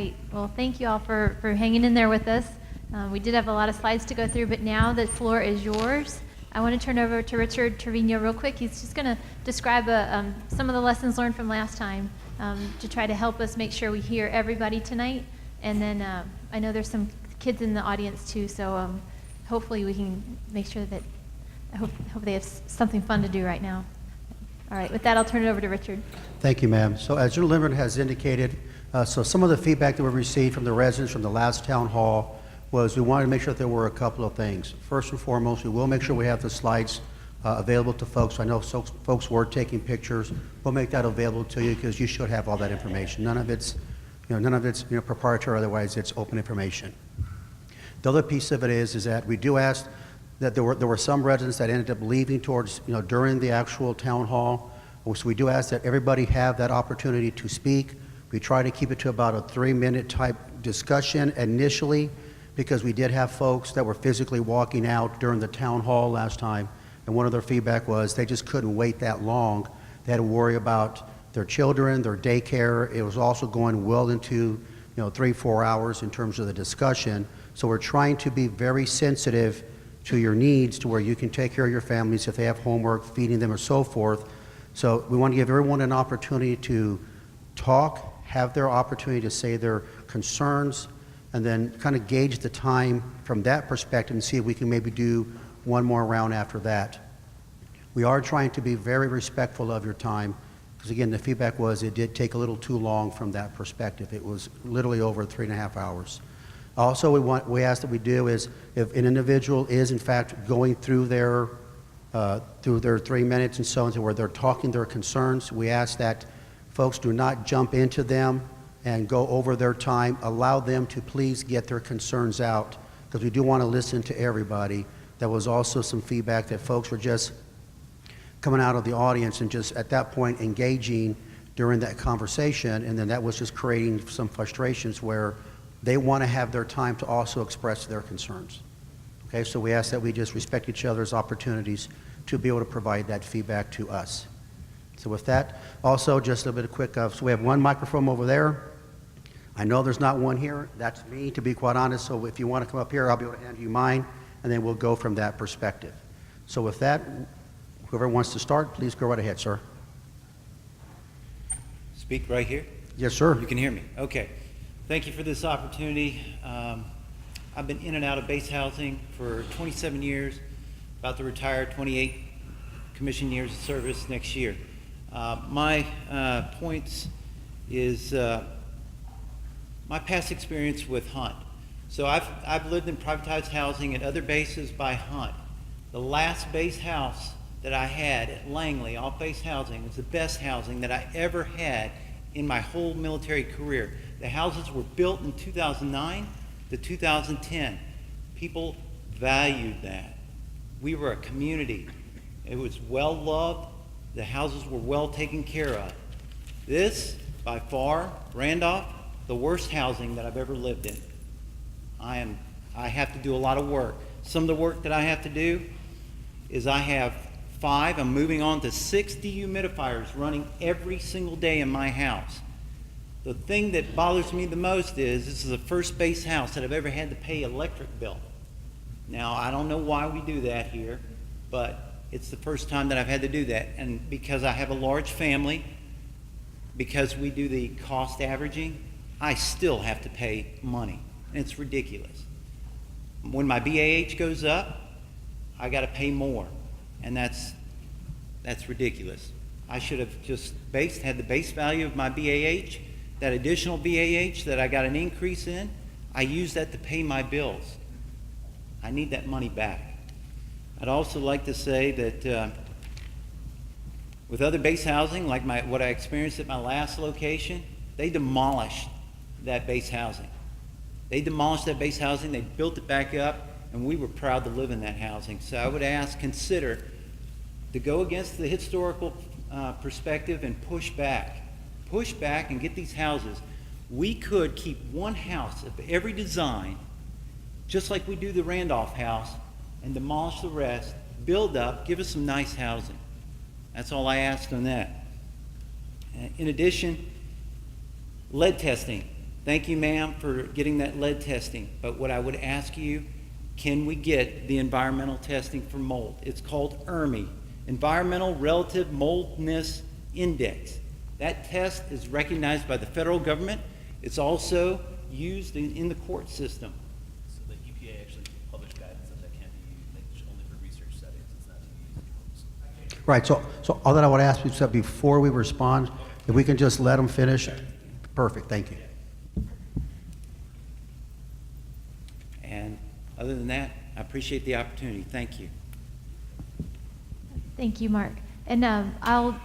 right. Well, thank you all for hanging in there with us. We did have a lot of slides to go through, but now the floor is yours. I want to turn over to Richard Trevino real quick. He's just going to describe some of the lessons learned from last time to try to help us make sure we hear everybody tonight. And then I know there's some kids in the audience too, so hopefully we can make sure that I hope they have something fun to do right now. All right, with that, I'll turn it over to Richard. Thank you, ma'am. So as your limerick has indicated, so some of the feedback that we received from the residents from the last town hall was we wanted to make sure that there were a couple of things. First and foremost, we will make sure we have the slides available to folks. I know folks were taking pictures. We'll make that available to you because you should have all that information. None of it's proprietary, otherwise it's open information. The other piece of it is that we do ask that there were some residents that ended up leaving towards, during the actual town hall. So we do ask that everybody have that opportunity to speak. We try to keep it to about a 3-minute type discussion initially, because we did have folks that were physically walking out during the town hall last time, and one of their feedback was they just couldn't wait that long. They had to worry about their children, their daycare. It was also going well into 3-4 hours in terms of the discussion. So we're trying to be very sensitive to your needs, to where you can take care of your families if they have homework, feeding them, or so forth. So we want to give everyone an opportunity to talk, have their opportunity to say their concerns, and then kind of gauge the time from that perspective and see if we can maybe do one more round after that. We are trying to be very respectful of your time, because again, the feedback was it did take a little too long from that perspective. It was literally over 3.5 hours. Also, we ask that we do is if an individual is in fact going through their 3 minutes and so on, where they're talking their concerns, we ask that folks do not jump into them and go over their time. Allow them to please get their concerns out, because we do want to listen to everybody. There was also some feedback that folks were just coming out of the audience and just at that point engaging during that conversation, and then that was just creating some frustrations where they want to have their time to also express their concerns. Okay, so we ask that we just respect each other's opportunities to be able to provide that feedback to us. So with that, also just a bit of quick, so we have one microphone over there. I know there's not one here. That's me, to be quite honest. So if you want to come up here, I'll be able to hand you mine, and then we'll go from that perspective. So with that, whoever wants to start, please go right ahead, sir. Speak right here? Yes, sir. You can hear me. Okay. Thank you for this opportunity. I've been in and out of base housing for 27 years, about to retire, 28 commission years of service next year. My points is my past experience with Hunt. So I've lived in privatized housing at other bases by Hunt. The last base house that I had at Langley, off base housing, was the best housing that I ever had in my whole military career. The houses were built in 2009 to 2010. People valued that. We were a community. It was well loved. The houses were well taken care of. This, by far, Randolph, the worst housing that I've ever lived in. I have to do a lot of work. Some of the work that I have to do is I have 5, I'm moving on to 6 dehumidifiers running every single day in my house. The thing that bothers me the most is this is the first base house that I've ever had to pay electric bill. Now, I don't know why we do that here, but it's the first time that I've had to do that. And because I have a large family, because we do the cost averaging, I still have to pay money. And it's ridiculous. When my BAH goes up, I got to pay more. And that's ridiculous. I should have just had the base value of my BAH. That additional BAH that I got an increase in, I use that to pay my bills. I need that money back. I'd also like to say that with other base housing, like what I experienced at my last location, they demolished that base housing. They demolished that base housing, they built it back up, and we were proud to live in that housing. So I would consider to go against the historical perspective and push back and get these houses. We could keep one house of every design, just like we do the Randolph house, and demolish the rest, build up, give us some nice housing. That's all I asked on that. In addition, lead testing. Thank you, ma'am, for getting that lead testing. But what I would ask you, can we get the environmental testing for mold? It's called ERMI, Environmental Relative Moldness Index. That test is recognized by the federal government. It's also used in the court system. So the EPA actually published guidance that can't be used, like, only for research settings. It's not to be used in homes. Right, so all that I would ask you, so before we respond, if we can just let them finish, perfect, thank you. And other than that, I appreciate the opportunity. Thank you. Thank you, Mark. And I'll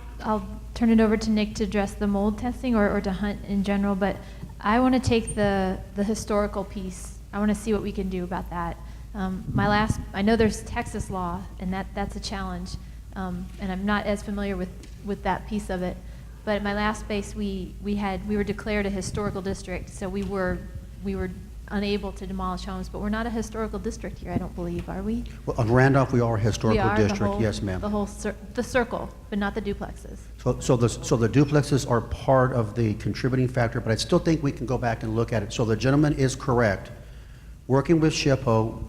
turn it over to Nick to address the mold testing or to Hunt in general, but I want to take the historical piece. I want to see what we can do about that. I know there's Texas law, and that's a challenge, and I'm not as familiar with that piece of it. But at my last base, we were declared a historical district, so we were unable to demolish homes, but we're not a historical district here, I don't believe, are we? Well, on Randolph, we are a We historical are district, yes, ma'am. the circle, but not the duplexes. So the duplexes are part of the contributing factor, but I still think we can go back and look at it. So the gentleman is correct. Working with SHPO,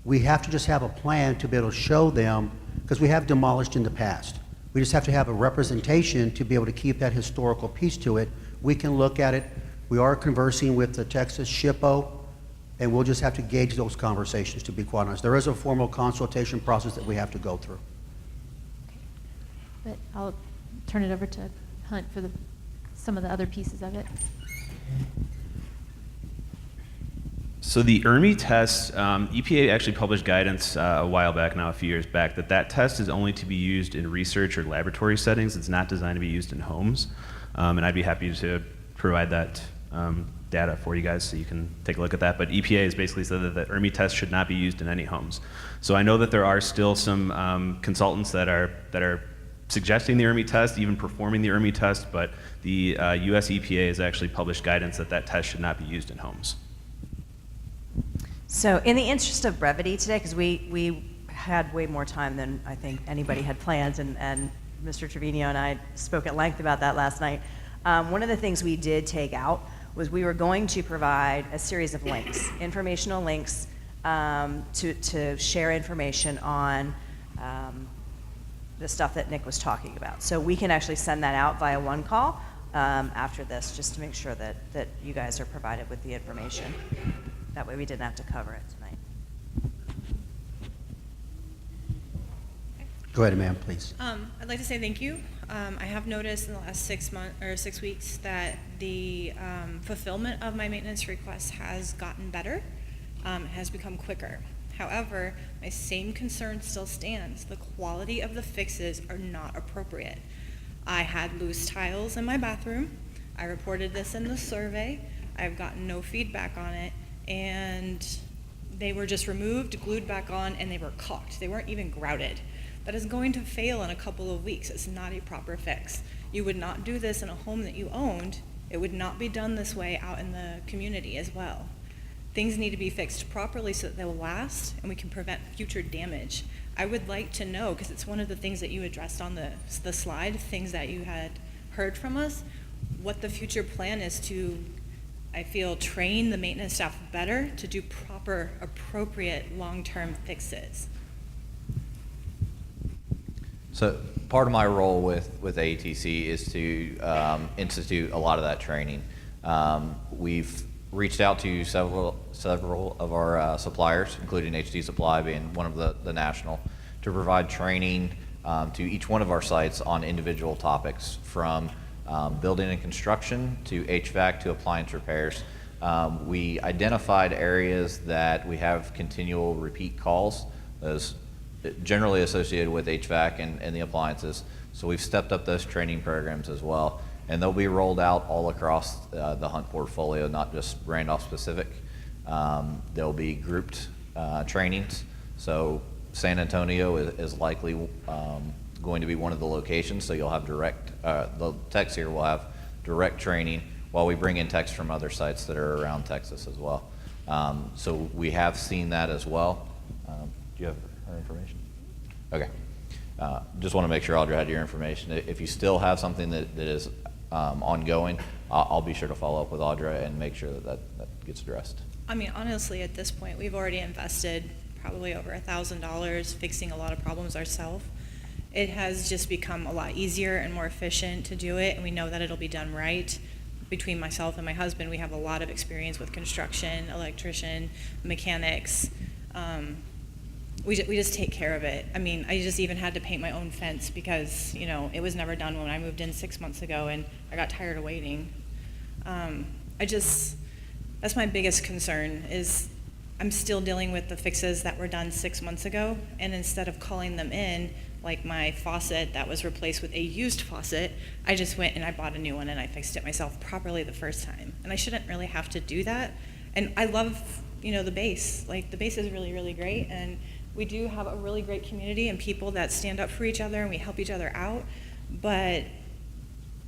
we have to just have a plan to be able to show them, because we have demolished in the past. We just have to have a representation to be able to keep that historical piece to it. We can look at it. We are conversing with the Texas SHPO, and we'll just have to gauge those conversations, to be quite honest. There is a formal consultation process that we have to go through. But I'll turn it over to Hunt for some of the other pieces of it. So the ERMI test, EPA actually published guidance a while back now, a few years back, that test is only to be used in research or laboratory settings. It's not designed to be used in homes. And I'd be happy to provide that data for you guys so you can take a look at that. But EPA has basically said that the ERMI test should not be used in any homes. So I know that there are still some consultants that are suggesting the ERMI test, even performing the ERMI test, but the US EPA has actually published guidance that test should not be used in homes. So in the interest of brevity today, because we had way more time than I think anybody had planned, and Mr. Trevino and I spoke at length about that last night. One of the things we did take out was we were going to provide a series of links, informational links, to share information on the stuff that Nick was talking about. So we can actually send that out via one call after this, just to make sure that you guys are provided with the information. That way we didn't have to cover it tonight. Go ahead, ma'am, please. I'd like to say thank you. I have noticed in the last 6 weeks that the fulfillment of my maintenance requests has gotten better, has become quicker. However, my same concern still stands. The quality of the fixes are not appropriate. I had loose tiles in my bathroom. I reported this in the survey. I've gotten no feedback on it, and they were just removed, glued back on, and they were caulked. They weren't even grouted. That is going to fail in a couple of weeks. It's not a proper fix. You would not do this in a home that you owned. It would not be done this way out in the community as well. Things need to be fixed properly so that they will last and we can prevent future damage. I would like to know, because it's one of the things that you addressed on the slide, things that you had heard from us, what the future plan is to, I feel, train the maintenance staff better to do proper, appropriate long-term fixes. So part of my role with AETC is to institute a lot of that training. We've reached out to several of our suppliers, including HD Supply being one of the national, to provide training to each one of our sites on individual topics, from building and construction to HVAC to appliance repairs. We identified areas that we have continual repeat calls, as generally associated with HVAC and the appliances. So we've stepped up those training programs as well. And they'll be rolled out all across the Hunt portfolio, not just Randolph specific. There'll be grouped trainings. So San Antonio is likely going to be one of the locations. So you'll have the techs here will have direct training while we bring in techs from other sites that are around Texas as well. So we have seen that as well. Do you have her information? Okay. Just want to make sure Audra had your information. If you still have something that is ongoing, I'll be sure to follow up with Audra and make sure that gets addressed. I mean, honestly, at this point, we've already invested probably over $1,000 fixing a lot of problems ourselves. It has just become a lot easier and more efficient to do it, and we know that it'll be done right. Between myself and my husband, we have a lot of experience with construction, electrician, mechanics. We just take care of it. I mean, I just even had to paint my own fence because, you know, it was never done when I moved in 6 months ago, and I got tired of waiting. That's my biggest concern is I'm still dealing with the fixes that were done 6 months ago, and instead of calling them in, like my faucet that was replaced with a used faucet, I just went and I bought a new one and I fixed it myself properly the first time. And I shouldn't really have to do that. And I love, you know, the base. Like, the base is really, really great, and we do have a really great community and people that stand up for each other and we help each other out. But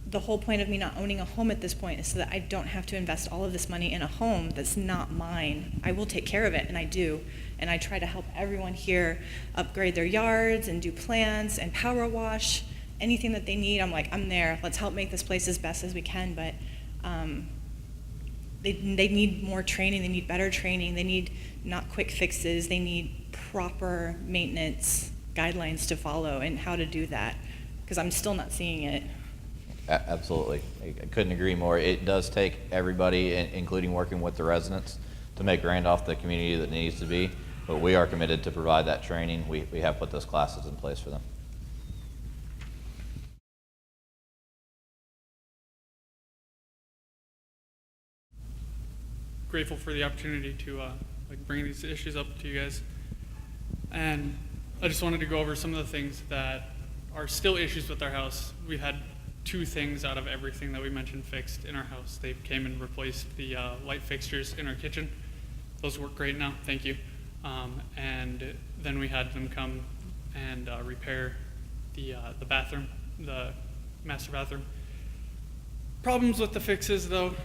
the whole point of me not owning a home at this point is so that I don't have to invest all of this money in a home that's not mine. I will take care of it, and I do. And I try to help everyone here upgrade their yards and do plants and power wash, anything that they need. I'm like, I'm there. Let's help make this place as best as we can. But they need more training. They need better training. They need not quick fixes. They need proper maintenance guidelines to follow and how to do that, because I'm still not seeing it. Absolutely. I couldn't agree more. It does take everybody, including working with the residents, to make Randolph the community that it needs to be. But we are committed to provide that training. We have put those classes in place for them. Grateful for the opportunity to bring these issues up to you guys. And I just wanted to go over some of the things that are still issues with our house. We've had 2 things out of everything that we mentioned fixed in our house. They came and replaced the light fixtures in our kitchen. Those work great now, thank you. And then we had them come and repair the bathroom, the master bathroom. Problems with the fixes though,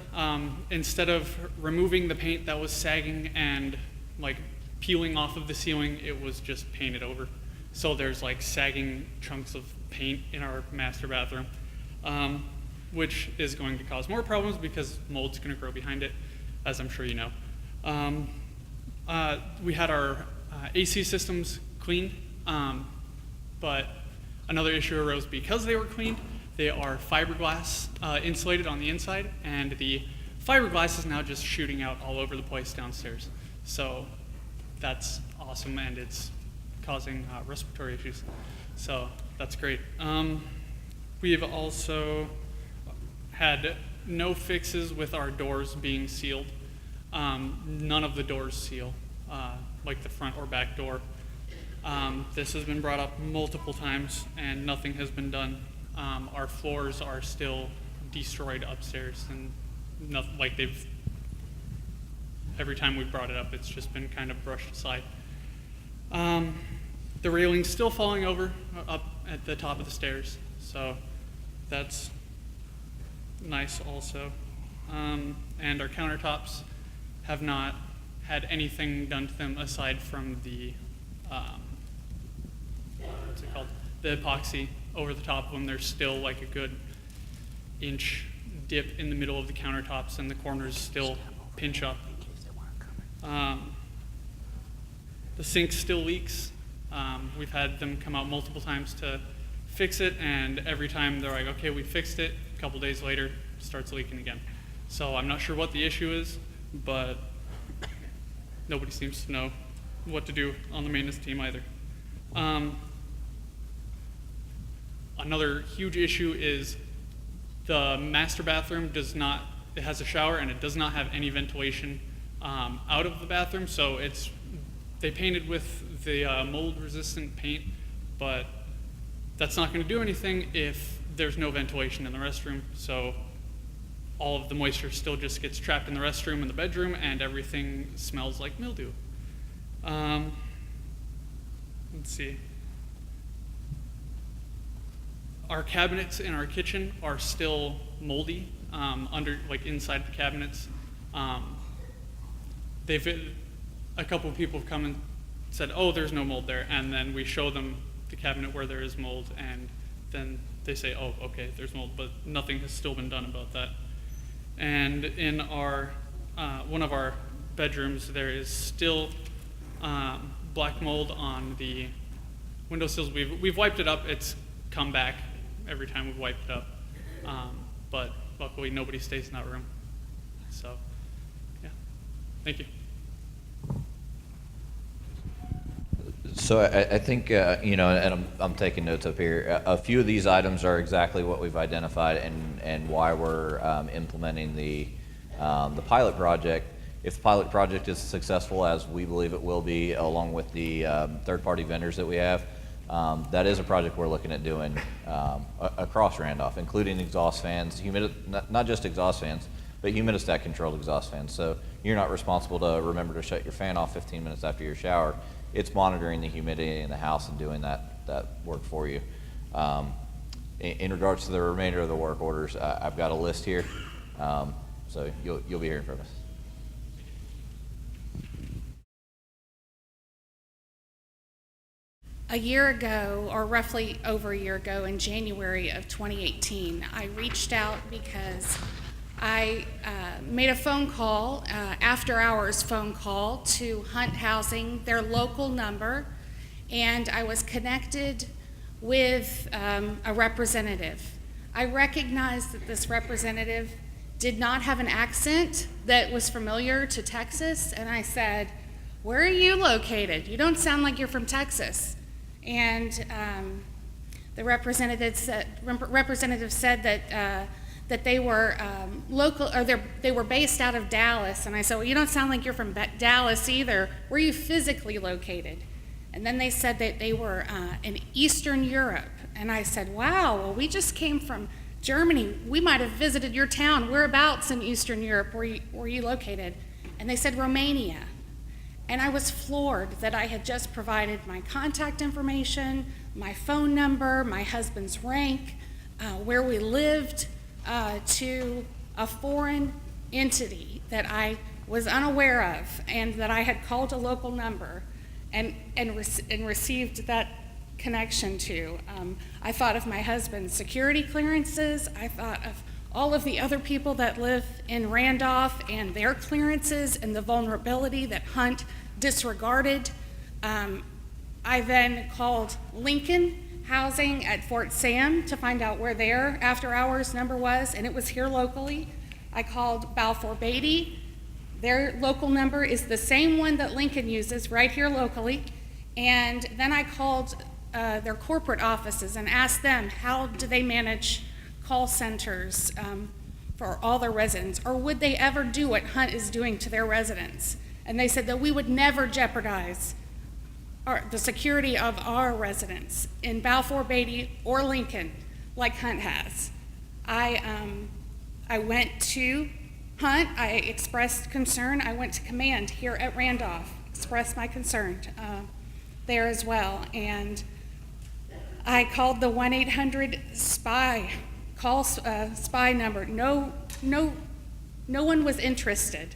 instead of removing the paint that was sagging and like peeling off of the ceiling, it was just painted over. So there's like sagging chunks of paint in our master bathroom, which is going to cause more problems because mold's gonna grow behind it, as I'm sure you know. We had our AC systems cleaned, but another issue arose because they were cleaned. They are fiberglass insulated on the inside, and the fiberglass is now just shooting out all over the place downstairs. So that's awesome, and it's causing respiratory issues. So that's great. We've also had no fixes with our doors being sealed. None of the doors seal, like the front or back door. This has been brought up multiple times and nothing has been done. Our floors are still destroyed upstairs, and every time we've brought it up, it's just been kind of brushed aside. The railing's still falling over up at the top of the stairs, so that's nice also. And our countertops have not had anything done to them aside from the, what's it called? The epoxy over the top of them. There's still like a good inch dip in the middle of the countertops, and the corners still pinch up. The sink still leaks. We've had them come out multiple times to fix it, and every time they're like, okay, we fixed it. A couple days later, it starts leaking again. So I'm not sure what the issue is, but nobody seems to know what to do on the maintenance team either. Another huge issue is the master bathroom it has a shower and it does not have any ventilation out of the bathroom, so they painted with the mold resistant paint, but that's not going to do anything if there's no ventilation in the restroom, so all of the moisture still just gets trapped in the restroom and the bedroom, and everything smells like mildew. Let's see. Our cabinets in our kitchen are still moldy, inside the cabinets. A couple of people have come and said, oh, there's no mold there, and then we show them the cabinet where there is mold, and then they say, oh, okay, there's mold, but nothing has still been done about that. And in our one of our bedrooms, there is still black mold on the windowsills. We've wiped it up. It's come back every time we've wiped it up. But luckily, nobody stays in that room. So, yeah. Thank you. So I think, and I'm taking notes up here. A few of these items are exactly what we've identified and why we're implementing the pilot project. If the pilot project is successful, as we believe it will be, along with the third-party vendors that we have, that is a project we're looking at doing across Randolph, including exhaust fans, not just exhaust fans, but humidistat-controlled exhaust fans. So you're not responsible to remember to shut your fan off 15 minutes after your shower. It's monitoring the humidity in the house and doing that work for you. In regards to the remainder of the work orders, I've got a list here, so you'll be hearing from us. A year ago, or roughly over a year ago, in January of 2018, I reached out because I made a phone call, after hours phone call, to Hunt Housing, their local number, and I was connected with a representative. I recognized that this representative did not have an accent that was familiar to Texas, and I said, "Where are you located? You don't sound like you're from Texas." And the representative said that they were local, or they were based out of Dallas. And I said, "Well, you don't sound like you're from Dallas either. Where are you physically located?" And then they said that they were in Eastern Europe. And I said, "Wow, well, we just came from Germany. We might have visited your town. Whereabouts in Eastern Europe were you located?" And they said Romania. And I was floored that I had just provided my contact information, my phone number, my husband's rank, where we lived, to a foreign entity that I was unaware of, and that I had called a local number and received that connection to. I thought of my husband's security clearances. I thought of all of the other people that live in Randolph and their clearances and the vulnerability that Hunt disregarded. I then called Lincoln Housing at Fort Sam to find out where their after-hours number was, and it was here locally. I called Balfour Beatty. Their local number is the same one that Lincoln uses right here locally. And then I called their corporate offices and asked them, how do they manage call centers for all their residents, or would they ever do what Hunt is doing to their residents? And they said that we would never jeopardize the security of our residents in Balfour Beatty or Lincoln like Hunt has. I went to Hunt, I expressed concern. I went to command here at Randolph, expressed my concern there as well. And I called the 1-800-SPY SPY number. No one was interested.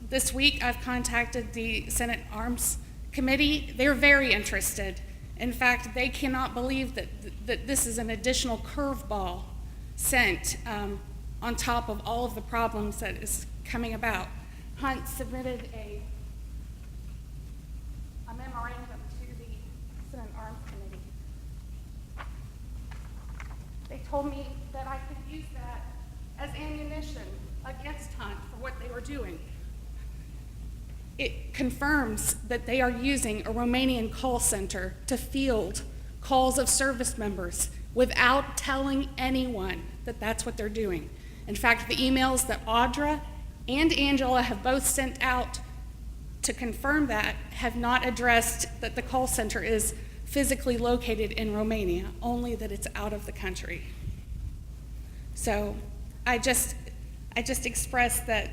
This week I've contacted the Senate Arms Committee. They're very interested. In fact, they cannot believe that this is an additional curveball sent on top of all of the problems that is coming about. Hunt submitted a memorandum to the Senate Arms Committee. They told me that I could use that as ammunition against Hunt for what they were doing. It confirms that they are using a Romanian call center to field calls of service members without telling anyone that that's what they're doing. In fact, the emails that Audra and Angela have both sent out to confirm that have not addressed that the call center is physically located in Romania, only that it's out of the country. So I just expressed that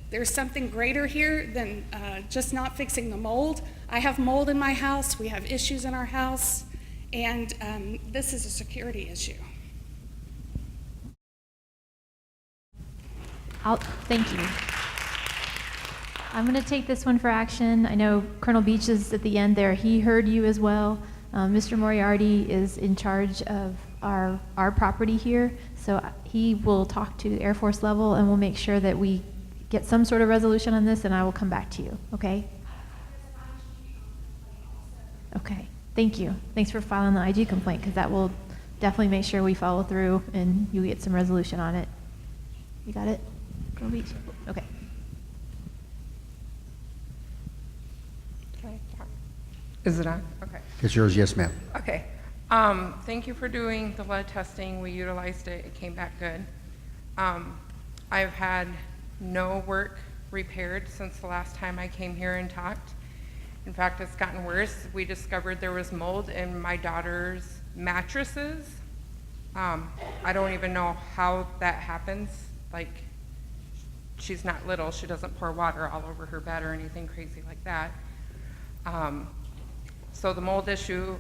there's something greater here than just not fixing the mold. I have mold in my house, we have issues in our house, and this is a security issue. Thank you. I'm going to take this one for action. I know Colonel Beach is at the end there. He heard you as well. Mr. Moriarty is in charge of our property here, So he will talk to Air Force level, and we'll make sure that we get some sort of resolution on this, and I will come back to you, okay? Okay, thank you. Thanks for filing the IG complaint, because that will definitely make sure we follow through and you get some resolution on it. You got it? Girl Beach? Okay. Can I talk? Is it on? Okay. It's yours, yes, ma'am. Okay. Thank you for doing the lead testing. We utilized it. It came back good. I've had no work repaired since the last time I came here and talked. In fact, it's gotten worse. We discovered there was mold in my daughter's mattresses. I don't even know how that happens. Like, she's not little. She doesn't pour water all over her bed or anything crazy like that. So the mold issue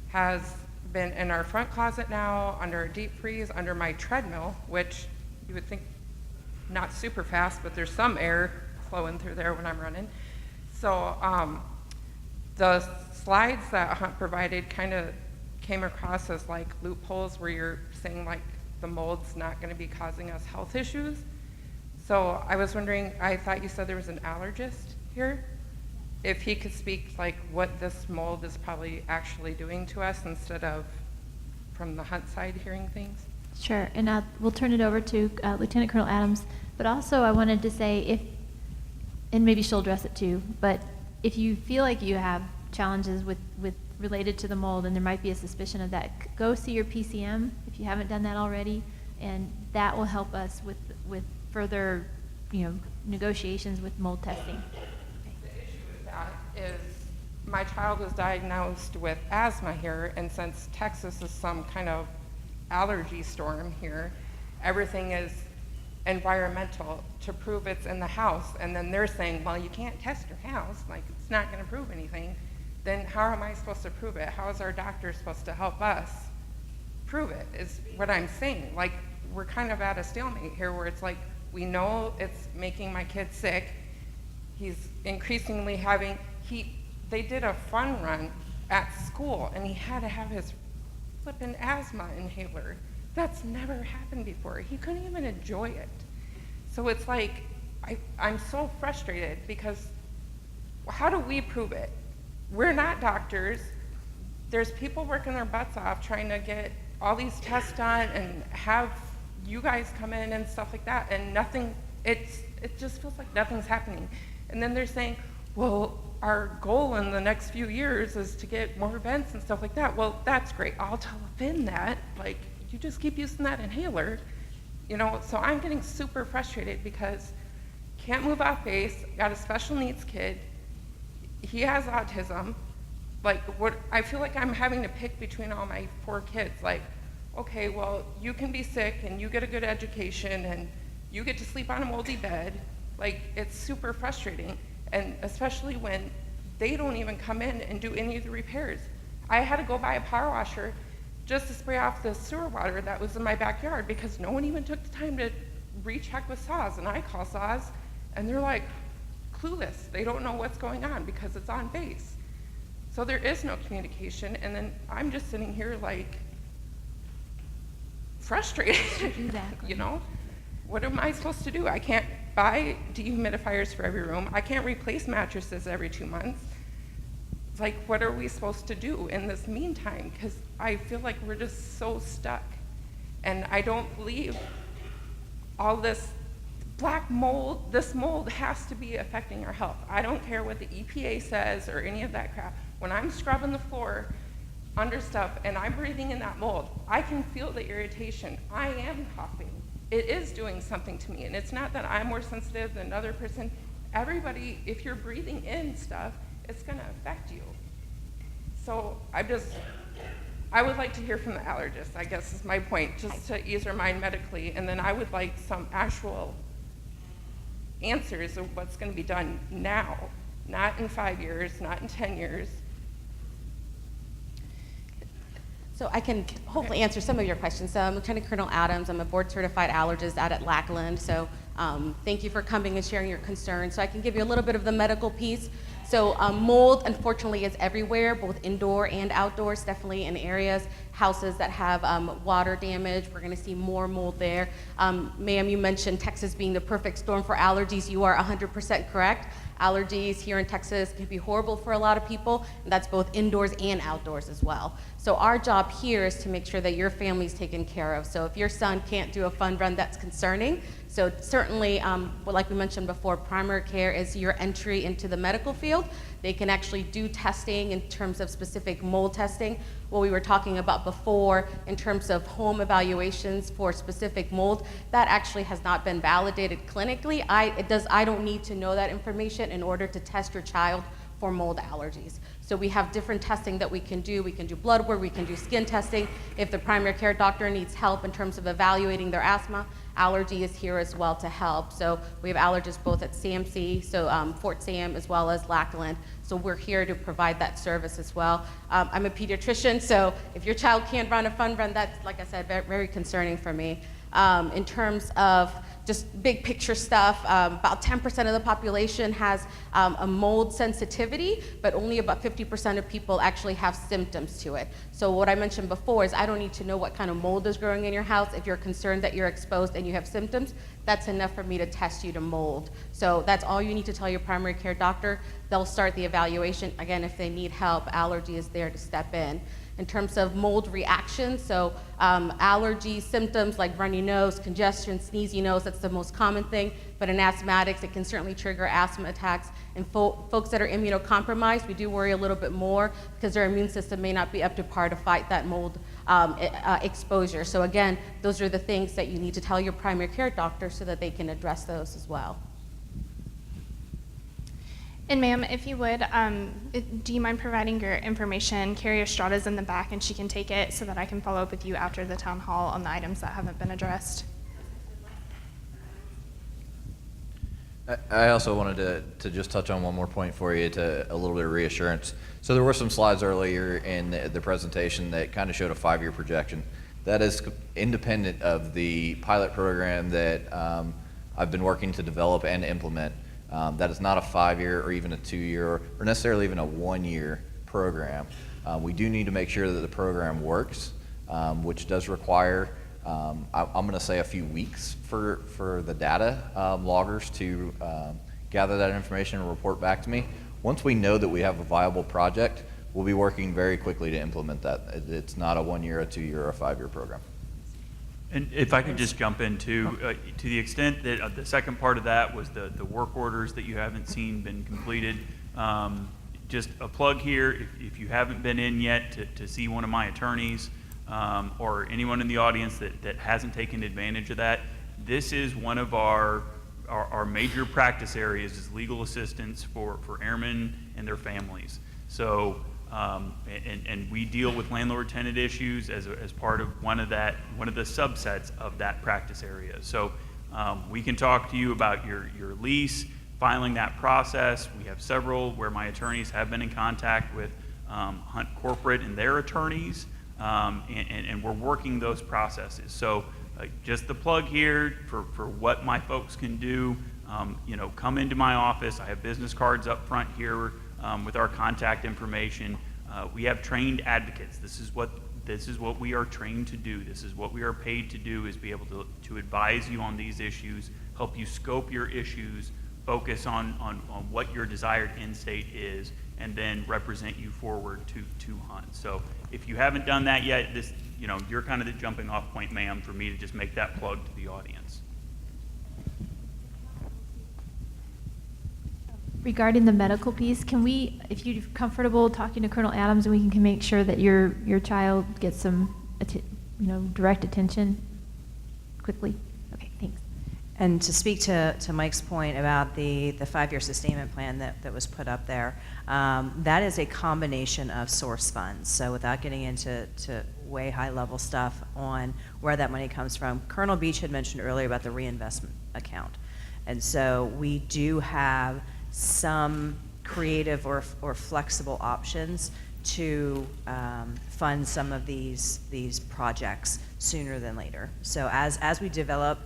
has been in our front closet now, under a deep freeze, under my treadmill, which you would think not super fast, but there's some air flowing through there when I'm running. So the slides that Hunt provided kind of came across as like loopholes where you're saying like the mold's not going to be causing us health issues. So I was wondering, I thought you said there was an allergist here. If he could speak like what this mold is probably actually doing to us instead of from the Hunt side hearing things. Sure, and we'll turn it over to Lieutenant Colonel Adams. But also I wanted to say if, and maybe she'll address it too, but if you feel like you have challenges with related to the mold and there might be a suspicion of that, go see your PCM if you haven't done that already, and that will help us with further, negotiations with mold testing. That is, my child was diagnosed with asthma here, and since Texas is some kind of allergy storm here, everything is environmental to prove it's in the house, and then they're saying, well, you can't test your house, like it's not going to prove anything. Then how am I supposed to prove it? How is our doctor supposed to help us prove it, is what I'm saying. Like, we're kind of at a stalemate here where it's like, we know it's making my kid sick. He's increasingly they did a fun run at school, and he had to have his flippin' asthma inhaler. That's never happened before. He couldn't even enjoy it. So it's like, I'm so frustrated because how do we prove it? We're not doctors. There's people working their butts off trying to get all these tests done and have you guys come in and stuff like that, and nothing, it just feels like nothing's happening. And then they're saying, well, our goal in the next few years is to get more vents and stuff like that. Well, that's great. I'll tell Finn that. Like, you just keep using that inhaler. So I'm getting super frustrated because can't move off base, got a special needs kid. He has autism. Like, I feel like I'm having to pick between all my 4 kids. Like, okay, well, you can be sick and you get a good education and you get to sleep on a moldy bed. Like, it's super frustrating. And especially when they don't even come in and do any of the repairs. I had to go buy a power washer just to spray off the sewer water that was in my backyard because no one even took the time to recheck with SAW, and I call SAW, and they're like clueless. They don't know what's going on because it's on base. So there is no communication, and then I'm just sitting here like frustrated. Exactly. What am I supposed to do? I can't buy dehumidifiers for every room. I can't replace mattresses every 2 months. It's like, what are we supposed to do in this meantime? Because I feel like we're just so stuck. And I don't believe all this black mold, this mold has to be affecting our health. I don't care what the EPA says or any of that crap. When I'm scrubbing the floor under stuff and I'm breathing in that mold, I can feel the irritation. I am coughing. It is doing something to me, and it's not that I'm more sensitive than another person. Everybody, if you're breathing in stuff, it's going to affect you. So I would like to hear from the allergist, I guess is my point, just to ease her mind medically, and then I would like some actual answers of what's going to be done now, not in 5 years, not in 10 years. So I can hopefully answer some of your questions. So I'm Lieutenant Colonel Adams. I'm a board-certified allergist out at Lackland. So thank you for coming and sharing your concerns. So I can give you a little bit of the medical piece. So mold, unfortunately, is everywhere, both indoor and outdoors, definitely in areas, houses that have water damage. We're going to see more mold there. Ma'am, you mentioned Texas being the perfect storm for allergies. You are 100% correct. Allergies here in Texas can be horrible for a lot of people, and that's both indoors and outdoors as well. So our job here is to make sure that your family's taken care of. So if your son can't do a fun run, that's concerning. So certainly, well, like we mentioned before, primary care is your entry into the medical field. They can actually do testing in terms of specific mold testing. What we were talking about before in terms of home evaluations for specific mold, that actually has not been validated clinically. I don't need to know that information in order to test your child for mold allergies. So we have different testing that we can do. We can do blood work, we can do skin testing. If the primary care doctor needs help in terms of evaluating their asthma, allergy is here as well to help. So we have allergists both at CMC, so Fort Sam, as well as Lackland. So we're here to provide that service as well. I'm a pediatrician, so if your child can't run a fun run, that's, like I said, very, very concerning for me. In terms of just big picture stuff, about 10% of the population has a mold sensitivity, but only about 50% of people actually have symptoms to it. So what I mentioned before is I don't need to know what kind of mold is growing in your house. If you're concerned that you're exposed and you have symptoms, that's enough for me to test you to mold. So that's all you need to tell your primary care doctor. They'll start the evaluation. Again, if they need help, allergy is there to step in. In terms of mold reactions, so allergy symptoms like runny nose, congestion, sneezy nose, that's the most common thing. But in asthmatics, it can certainly trigger asthma attacks. And folks that are immunocompromised, we do worry a little bit more because their immune system may not be up to par to fight that mold exposure. So again, those are the things that you need to tell your primary care doctor so that they can address those as well. And ma'am, if you would, do you mind providing your information? Carrie Estrada's in the back and she can take it so that I can follow up with you after the town hall on the items that haven't been addressed. I also wanted to just touch on one more point for you to a little bit of reassurance. So there were some slides earlier in the presentation that kind of showed a 5-year projection. That is independent of the pilot program that I've been working to develop and implement. That is not a 5-year or even a 2-year or necessarily even a 1-year program. We do need to make sure that the program works, which does require, I'm going to say, a few weeks for the data loggers to gather that information and report back to me. Once we know that we have a viable project, we'll be working very quickly to implement that. It's not a 1-year, a 2-year, or a 5-year program. And if I could just jump in too, to the extent that the second part of that was the work orders that you haven't seen been completed, just a plug here, if you haven't been in yet to see one of my attorneys or anyone in the audience that hasn't taken advantage of that, this is one of our major practice areas is legal assistance for airmen and their families. So. And we deal with landlord-tenant issues as part of one of the subsets of that practice area. So we can talk to you about your lease, filing that process. We have several where my attorneys have been in contact with Hunt Corporate and their attorneys, and we're working those processes. So just the plug here for what my folks can do. Come into my office. I have business cards up front here. With our contact information. We have trained advocates. This is what we are trained to do. This is what we are paid to do, is be able to advise you on these issues, help you scope your issues, focus on what your desired end state is, and then represent you forward to Hunt. So if you haven't done that yet, you're kind of the jumping off point, ma'am, for me to just make that plug to the audience. Regarding the medical piece, can we, if you're comfortable talking to Colonel Adams, and we can make sure that your child gets some, direct attention quickly? Okay, thanks. And to speak to Mike's point about the 5-year sustainment plan that was put up there, that is a combination of source funds. So without getting into way high level stuff on where that money comes from, Colonel Beach had mentioned earlier about the reinvestment account. And so we do have some creative or flexible options to fund some of these projects sooner than later. So as we develop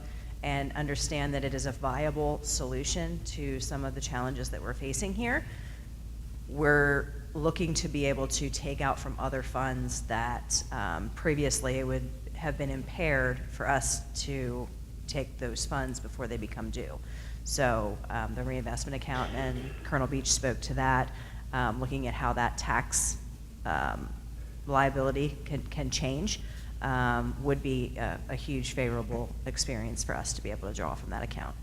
and understand that it is a viable solution to some of the challenges that we're facing here, we're looking to be able to take out from other funds that previously it would have been impaired for us to take those funds before they become due. So the reinvestment account, and Colonel Beach spoke to that, looking at how that tax liability can change, would be a huge favorable experience for us to be able to draw from that account.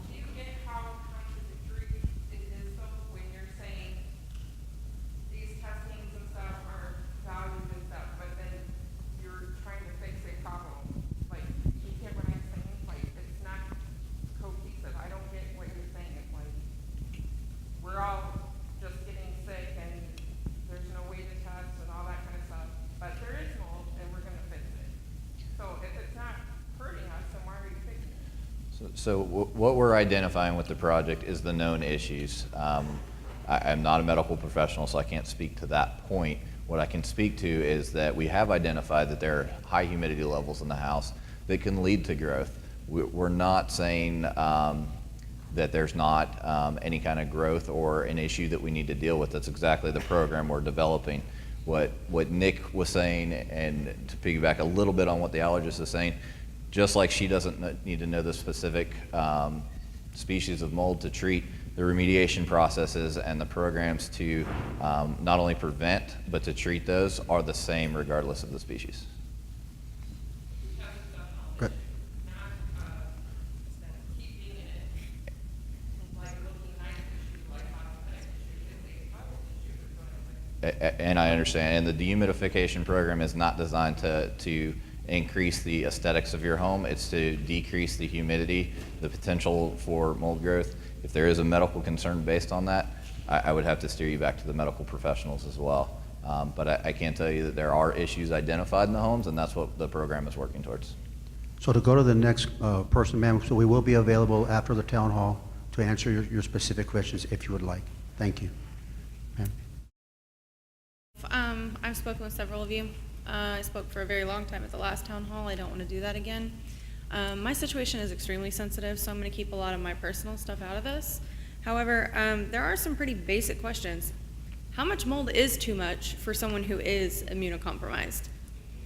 Do you get how contradictory it is though when you're saying these testings and stuff are valued and stuff, but then you're trying to fix a problem? Like, you get what I'm saying? Like, it's not cohesive. I don't get what you're saying. It's like, we're all just getting sick and there's no way to test and all that kind of stuff, but there is mold and we're gonna fix it. So if it's not hurting us, then why are you fixing it? So what we're identifying with the project is the known issues. I'm not a medical professional, so I can't speak to that point. What I can speak to is that we have identified that there are high humidity levels in the house that can lead to growth. We're not saying that there's not any kind of growth or an issue that we need to deal with. That's exactly the program we're developing. What Nick was saying, and to piggyback a little bit on what the allergist is saying, just like she doesn't need to know the specific species of mold to treat, the remediation processes and the programs to not only prevent but to treat those are the same regardless of the species. Good. And I understand, and the dehumidification program is not designed to increase the aesthetics of your home. It's to decrease the humidity, the potential for mold growth. If there is a medical concern based on that, I would have to steer you back to the medical professionals as well. But I can tell you that there are issues identified in the homes, and that's what the program is working towards. So to go to the next person, ma'am, so we will be available after the town hall to answer your specific questions if you would like. Thank you. Ma'am. I've spoken with several of you. I spoke for a very long time at the last town hall. I don't want to do that again. My situation is extremely sensitive, so I'm going to keep a lot of my personal stuff out of this. However, there are some pretty basic questions. How much mold is too much for someone who is immunocompromised?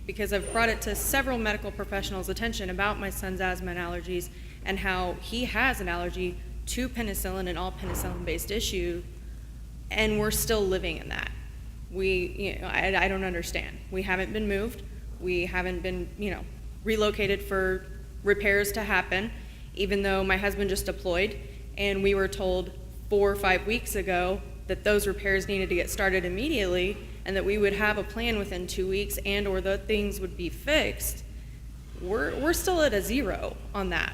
Because I've brought it to several medical professionals' attention about my son's asthma and allergies and how he has an allergy to penicillin and all penicillin-based issue, and we're still living in that. I don't understand. We haven't been moved. We haven't been, relocated for repairs to happen, even though my husband just deployed, and we were told 4 or 5 weeks ago that those repairs needed to get started immediately and that we would have a plan within 2 weeks and or the things would be fixed. We're still at a 0 on that.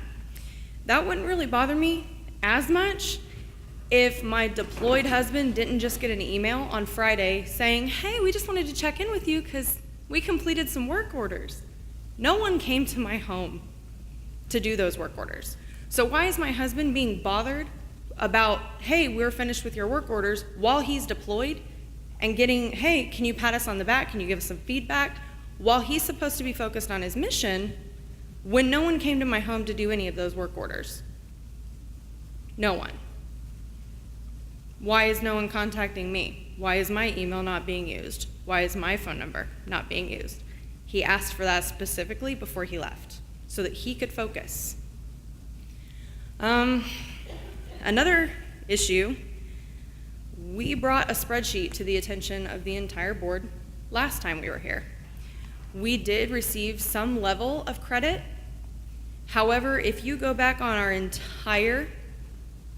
That wouldn't really bother me as much if my deployed husband didn't just get an email on Friday saying, hey, we just wanted to check in with you because we completed some work orders. No one came to my home to do those work orders. So why is my husband being bothered about, hey, we're finished with your work orders while he's deployed and getting, hey, can you pat us on the back? Can you give us some feedback? While he's supposed to be focused on his mission when no one came to my home to do any of those work orders. No one. Why is no one contacting me? Why is my email not being used? Why is my phone number not being used? He asked for that specifically before he left so that he could focus. Another issue, we brought a spreadsheet to the attention of the entire board last time we were here. We did receive some level of credit. However, if you go back on our entire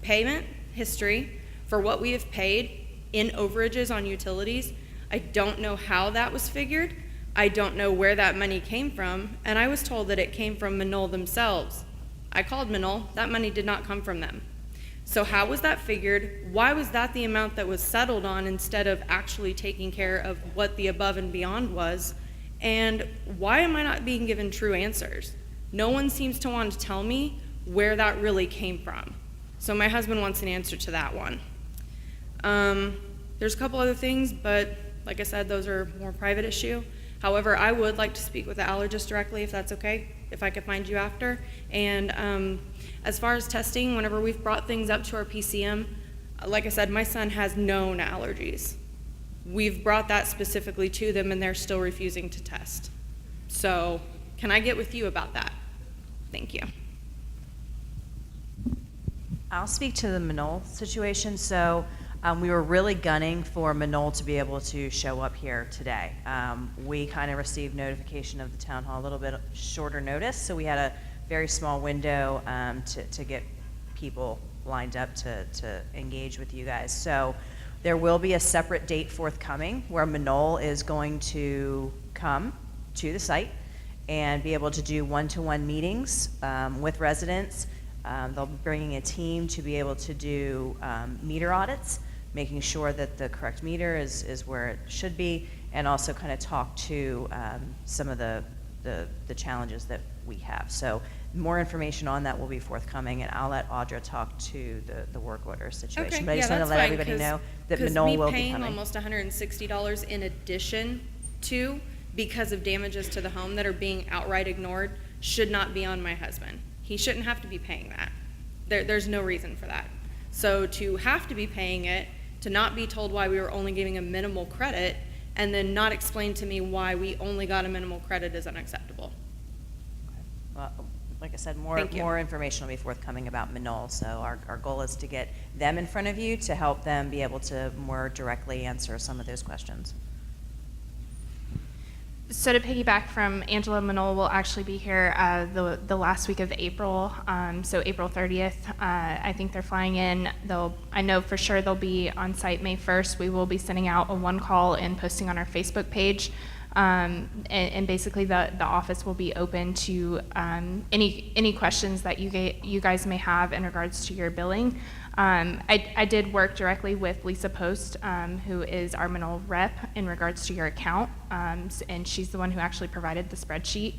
payment history for what we have paid in overages on utilities, I don't know how that was figured. I don't know where that money came from, and I was told that it came from Manol themselves. I called Manol, that money did not come from them. So how was that figured? Why was that the amount that was settled on instead of actually taking care of what the above and beyond was? And why am I not being given true answers? No one seems to want to tell me where that really came from. So my husband wants an answer to that one. There's a couple other things, but like I said, those are more private issue. However, I would like to speak with the allergist directly if that's okay. if I could find you after. And as far as testing, whenever we've brought things up to our PCM, like I said, my son has known allergies. We've brought that specifically to them, and they're still refusing to test. So can I get with you about that? Thank you. I'll speak to the Manol situation. So we were really gunning for Manol to be able to show up here today. We kind of received notification of the town hall a little bit shorter notice, so we had a very small window to get people lined up to engage with you guys. So there will be a separate date forthcoming where Manol is going to come to the site and be able to do one-to-one meetings with residents. They'll be bringing a team to be able to do meter audits, making sure that the correct meter is where it should be, and also kind of talk to some of the challenges that we have. So more information on that will be forthcoming, and I'll let Audra talk to the work order situation. Okay, But I just want to let everybody know that Manol will be paying coming. almost $160 in addition to, because of damages to the home that are being outright ignored, should not be on my husband. He shouldn't have to be paying that. There's no reason for that. So to have to be paying it, to not be told why we were only giving a minimal credit, and then not explain to me why we only got a minimal credit is unacceptable. Well, like I said, Thank you. more information will be forthcoming about Manol. So our goal is to get them in front of you to help them be able to more directly answer some of those questions. So to piggyback from Angela, Manol will actually be here the last week of April, so April 30th. I think they're flying in. I know for sure they'll be on site May 1st. We will be sending out a one call and posting on our Facebook page. And basically the office will be open to any questions that you guys may have in regards to your billing. I did work directly with Lisa Post, who is our Manol rep, in regards to your account, and she's the one who actually provided the spreadsheet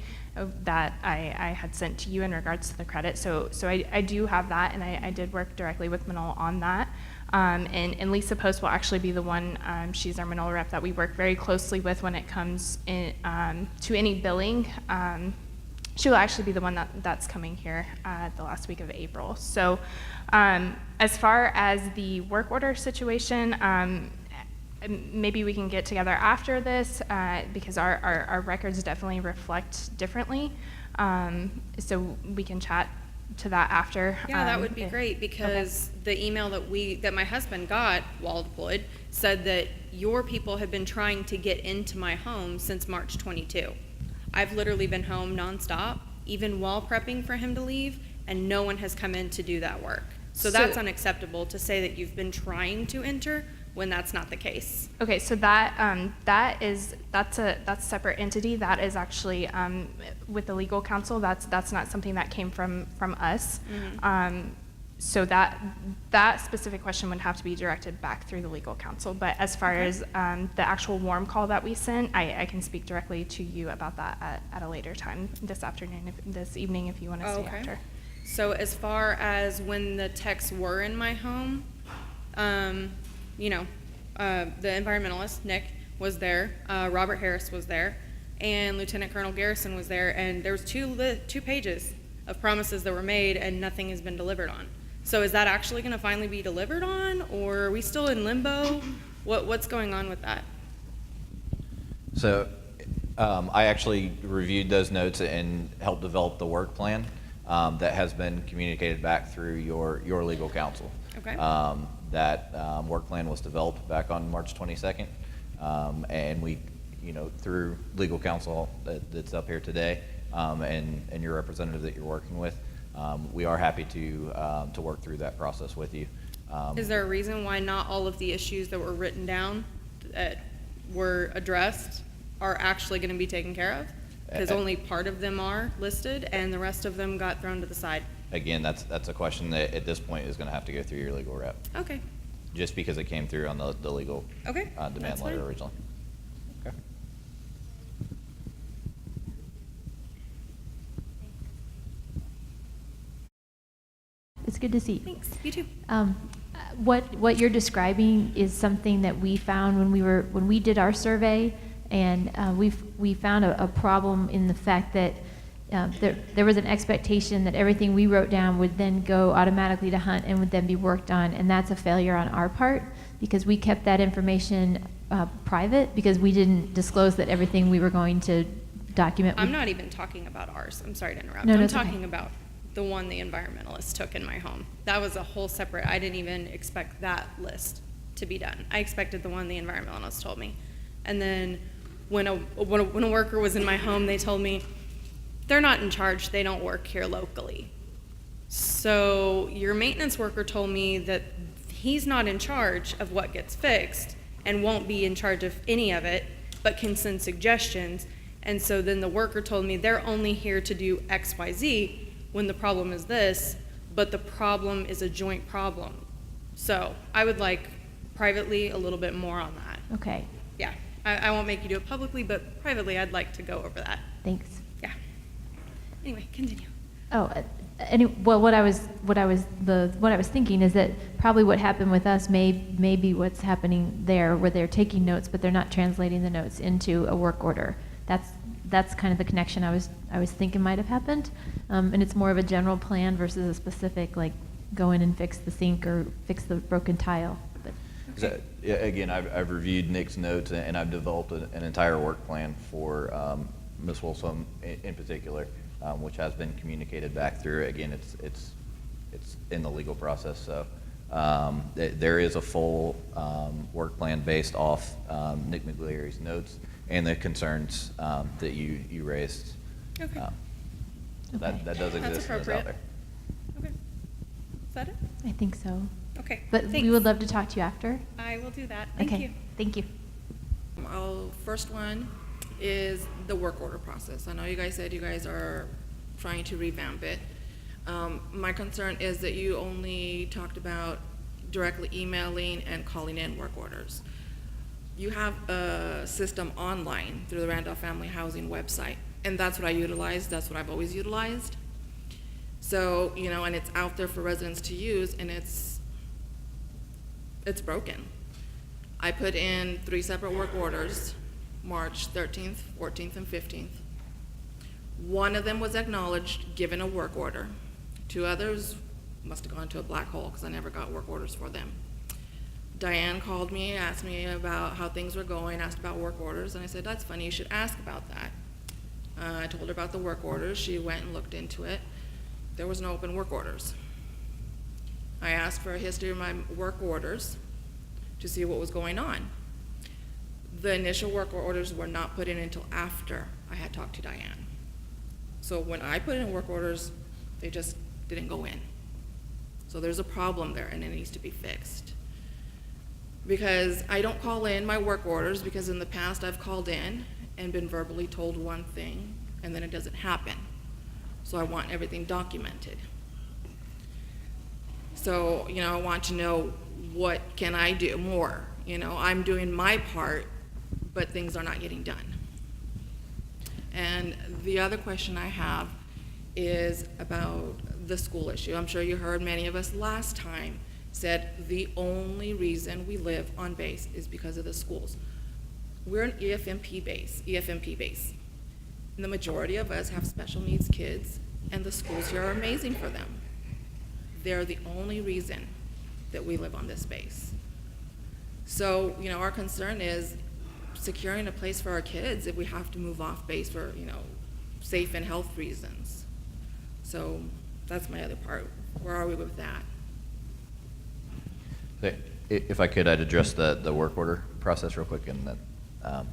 that I had sent to you in regards to the credit. So I do have that, and I did work directly with Manol on that. And Lisa Post will actually be the one, she's our Manol rep that we work very closely with when it comes to any billing. She will actually be the one that's coming here the last week of April. So as far as the work order situation, maybe we can get together after this because our records definitely reflect differently. So we can chat to that after. Yeah, that would be great, because the email that my husband got while deployed said that your people have been trying to get into my home since March 22. I've literally been home nonstop, even while prepping for him to leave, and no one has come in to do that work. So that's unacceptable to say that you've been trying to enter when that's not the case. Okay, so that's a separate entity. That is actually with the legal counsel. That's not something that came from us. Mm-hmm. So that specific question would have to be directed back through the legal counsel. But as far as the actual warm call that we sent, I can speak directly to you about that at a later time this afternoon, this evening, if you want to see after. So as far as when the texts were in my home, the environmentalist, Nick, was there, Robert Harris was there, and Lieutenant Colonel Garrison was there, and there was two pages of promises that were made and nothing has been delivered on. So is that actually going to finally be delivered on, or are we still in limbo? What's going on with that? So I actually reviewed those notes and helped develop the work plan that has been communicated back through your legal counsel. Okay. That work plan was developed back on March 22nd, and we, through legal counsel that's up here today, and your representative that you're working with, we are happy to work through that process with you. Is there a reason why not all of the issues that were written down that were addressed are actually going to be taken care of? Because only part of them are listed and the rest of them got thrown to the side. Again, that's a question that at this point is going to have to go through your legal rep. Okay. Just because it came through on the legal demand that's letter fine. originally. Okay. It's good to see you. Thanks. You too. What you're describing is something that we found when we did our survey, and we found a problem in the fact that there was an expectation that everything we wrote down would then go automatically to Hunt and would then be worked on, and that's a failure on our part because we kept that information private because we didn't disclose that everything we were going to document. I'm not even talking about ours. I'm sorry to interrupt. No, I'm it's okay. talking about the one the environmentalist took in my home. That was a whole separate, I didn't even expect that list to be done. I expected the one the environmentalist told me. And then when a worker was in my home, they told me, they're not in charge, they don't work here locally. So your maintenance worker told me that he's not in charge of what gets fixed and won't be in charge of any of it, but can send suggestions. And so then the worker told me they're only here to do X, Y, Z, when the problem is this, but the problem is a joint problem. So I would like privately a little bit more on that. Okay, Yeah, I won't make you do it publicly, but privately I'd like to go over that. thanks. Yeah. Anyway, continue. Oh, well, what I was thinking is that probably what happened with us may be what's happening there, where they're taking notes, but they're not translating the notes into a work order. That's kind of the connection I was thinking might have happened, and it's more of a general plan versus a specific, like, go in and fix the sink or fix the broken tile. But So, yeah, again, I've reviewed Nick's notes and I've developed an entire work plan for Ms. Wilson in particular, which has been communicated back through. Again, it's in the legal process, so there is a full work plan based off Nick McLeary's notes and the concerns that you raised. Okay. That does That's exist and is appropriate. out there. Okay. Is that it? I think so. Okay. But thanks. we would love to talk to you after. I will do that. Thank Okay, you. thank you. First one is the work order process. I know you guys said you guys are trying to revamp it. My concern is that you only talked about directly emailing and calling in work orders. You have a system online through the Randolph Family Housing website, and that's what I utilize. That's what I've always utilized. So, and it's out there for residents to use, and it's broken. I put in 3 separate work orders, March 13th, 14th, and 15th. One of them was acknowledged, given a work order. 2 others must have gone to a black hole because I never got work orders for them. Diane called me, asked me about how things were going, asked about work orders, and I said, that's funny, you should ask about that. I told her about the work orders. She went and looked into it. There was no open work orders. I asked for a history of my work orders to see what was going on. The initial work orders were not put in until after I had talked to Diane. So when I put in work orders, they just didn't go in. So there's a problem there and it needs to be fixed. Because I don't call in my work orders because in the past I've called in and been verbally told one thing and then it doesn't happen. So I want everything documented. So, I want to know what can I do more. I'm doing my part, but things are not getting done. And the other question I have is about the school issue. I'm sure you heard many of us last time said the only reason we live on base is because of the schools. We're an EFMP base. And the majority of us have special needs kids, and the schools here are amazing for them. They're the only reason that we live on this base. So, our concern is securing a place for our kids if we have to move off base for, safe and health reasons. So that's my other part. Where are we with that? If I could, I'd address the work order process real quick and then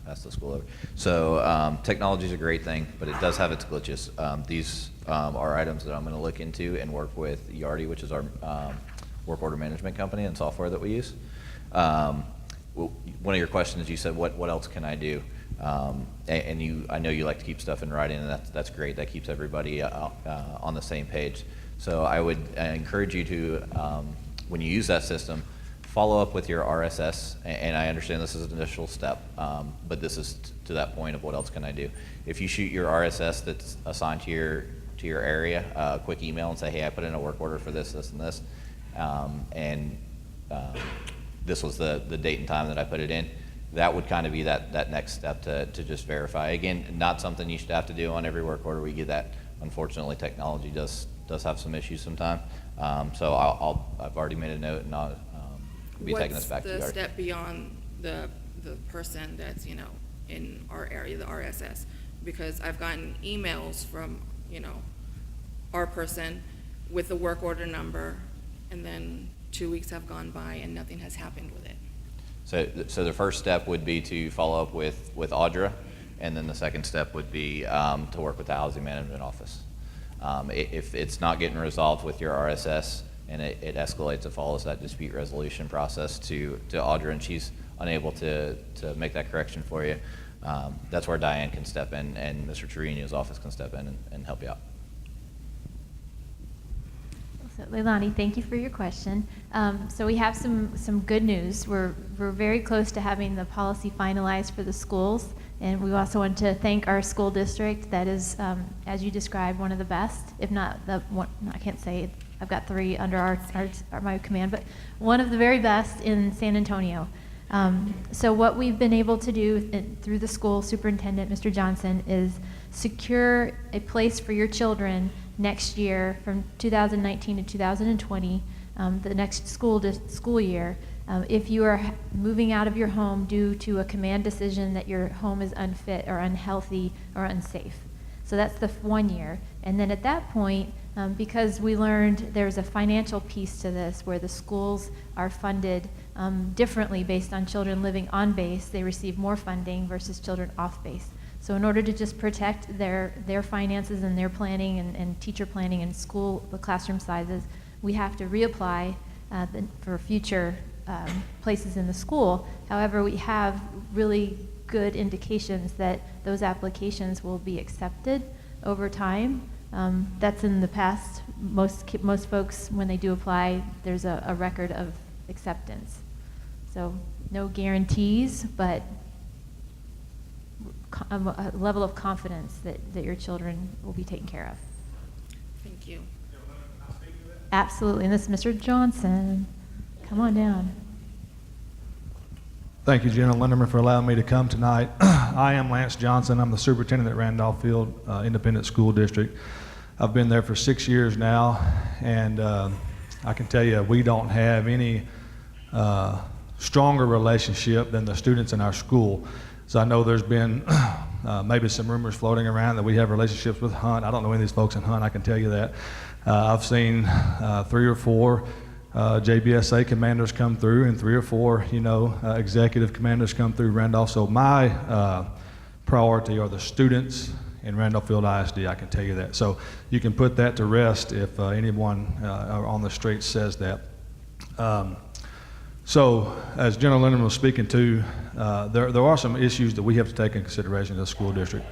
pass the school over. So technology is a great thing, but it does have its glitches. These are items that I'm going to look into and work with Yardi, which is our work order management company and software that we use. One of your questions, you said, what else can I do? And I know you like to keep stuff in writing, and that's great. That keeps everybody on the same page. So I would encourage you to, when you use that system, follow up with your RSS, and I understand this is an initial step, but this is to that point of what else can I do. If you shoot your RSS that's assigned to your area, a quick email and say, hey, I put in a work order for this, this, and this, and this was the date and time that I put it in, that would kind of be that next step to just verify. Again, not something you should have to do on every work order. We get that. Unfortunately, technology does have some issues sometimes. So I've already made a note, and I'll be taking this back to you. What's the step beyond the person that's, you know, in our area, the RSS? Because I've gotten emails from, you know, our person with the work order number, and then 2 weeks have gone by and nothing has happened with it. So the first step would be to follow up with Audra, and then the second step would be to work with the Housing Management Office. If it's not getting resolved with your RSS and it escalates, it follows that dispute resolution process to Audra, and she's unable to make that correction for you, that's where Diane can step in, and Mr. Trevino's office can step in and help you out. So, Leilani, thank you for your question. So we have some good news. We're very close to having the policy finalized for the schools, and we also want to thank our school district that is, as you described, one of the best, if not the one. I can't say I've got 3 under my command, but one of the very best in San Antonio. So what we've been able to do through the school superintendent, Mr. Johnson, is secure a place for your children next year from 2019 to 2020, the next school year. If you are moving out of your home due to a command decision that your home is unfit or unhealthy or unsafe. So that's the 1 year. And then at that point, because we learned there's a financial piece to this where the schools are funded differently based on children living on base, they receive more funding versus children off base. So in order to just protect their finances and their planning and teacher planning and the classroom sizes, we have to reapply for future places in the school. However, we have really good indications that those applications will be accepted over time. That's in the past. Most folks, when they do apply, there's a record of acceptance. So no guarantees, but a level of confidence that your children will be taken care of. Thank you. Absolutely. And this is Mr. Johnson. Come on down. Thank you, General Linderman, for allowing me to come tonight. I am Lance Johnson. I'm the superintendent at Randolph Field Independent School District. I've been there for 6 years now, and I can tell you we don't have any stronger relationship than the students in our school. So I know there's been maybe some rumors floating around that we have relationships with Hunt. I don't know any of these folks in Hunt, I can tell you that. I've seen 3 or 4 JBSA commanders come through, and 3 or 4, executive commanders come through Randolph. So my priority are the students in Randolph Field ISD, I can tell you that. So you can put that to rest if anyone on the street says that. So as General Linderman was speaking to, there are some issues that we have to take into consideration as a school district.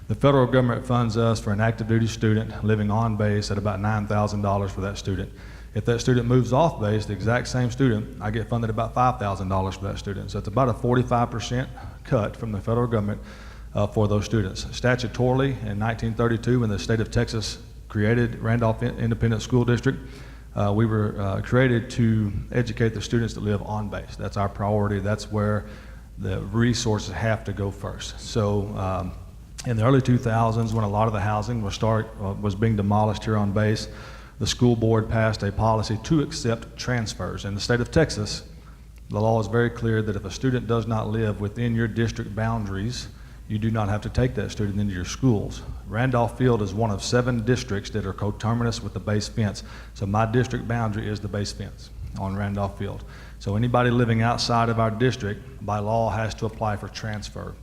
The federal government funds us for an active duty student living on base at about $9,000 for that student. If that student moves off base, the exact same student, I get funded about $5,000 for that student. So it's about a 45% cut from the federal government for those students. Statutorily, in 1932, when the state of Texas created Randolph Independent School District, we were created to educate the students that live on base. That's our priority. That's where the resources have to go first. So in the early 2000s, when a lot of the housing was being demolished here on base, the school board passed a policy to accept transfers. In the state of Texas, the law is very clear that if a student does not live within your district boundaries, you do not have to take that student into your schools. Randolph Field is one of 7 districts that are coterminous with the base fence. So my district boundary is the base fence on Randolph Field. So anybody living outside of our district, by law, has to apply for transfer.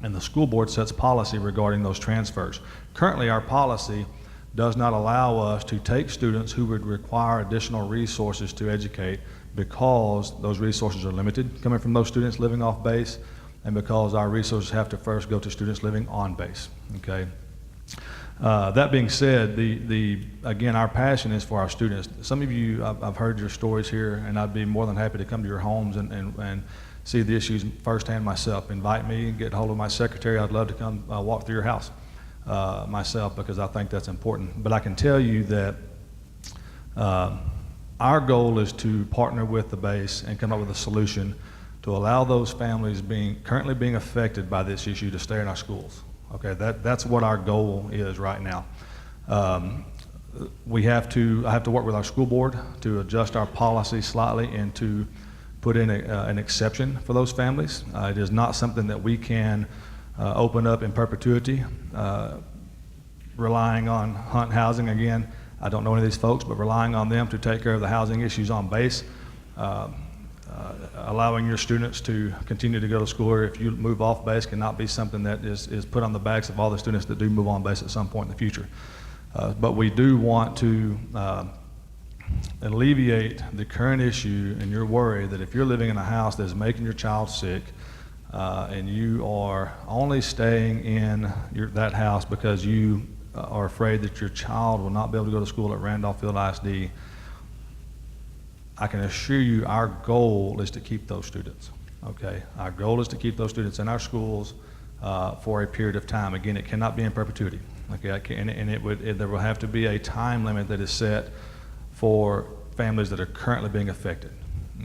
And the school board sets policy regarding those transfers. Currently, our policy does not allow us to take students who would require additional resources to educate because those resources are limited coming from those students living off base, and because our resources have to first go to students living on base, okay? That being said, again, our passion is for our students. Some of you, I've heard your stories here, and I'd be more than happy to come to your homes and see the issues firsthand myself. Invite me, get hold of my secretary. I'd love to come walk through your house myself, because I think that's important. But I can tell you that our goal is to partner with the base and come up with a solution to allow those families currently being affected by this issue to stay in our schools. Okay, that's what our goal is right now. I have to work with our school board to adjust our policy slightly and to put in an exception for those families. It is not something that we can open up in perpetuity, relying on Hunt Housing. Again, I don't know any of these folks, but relying on them to take care of the housing issues on base. Allowing your students to continue to go to school, or if you move off base, cannot be something that is put on the backs of all the students that do move on base at some point in the future. But we do want to alleviate the current issue and your worry that if you're living in a house that's making your child sick, and you are only staying in that house because you are afraid that your child will not be able to go to school at Randolph Field ISD, I can assure you our goal is to keep those students, okay? Our goal is to keep those students in our schools for a period of time. Again, it cannot be in perpetuity, okay? There will have to be a time limit that is set for families that are currently being affected,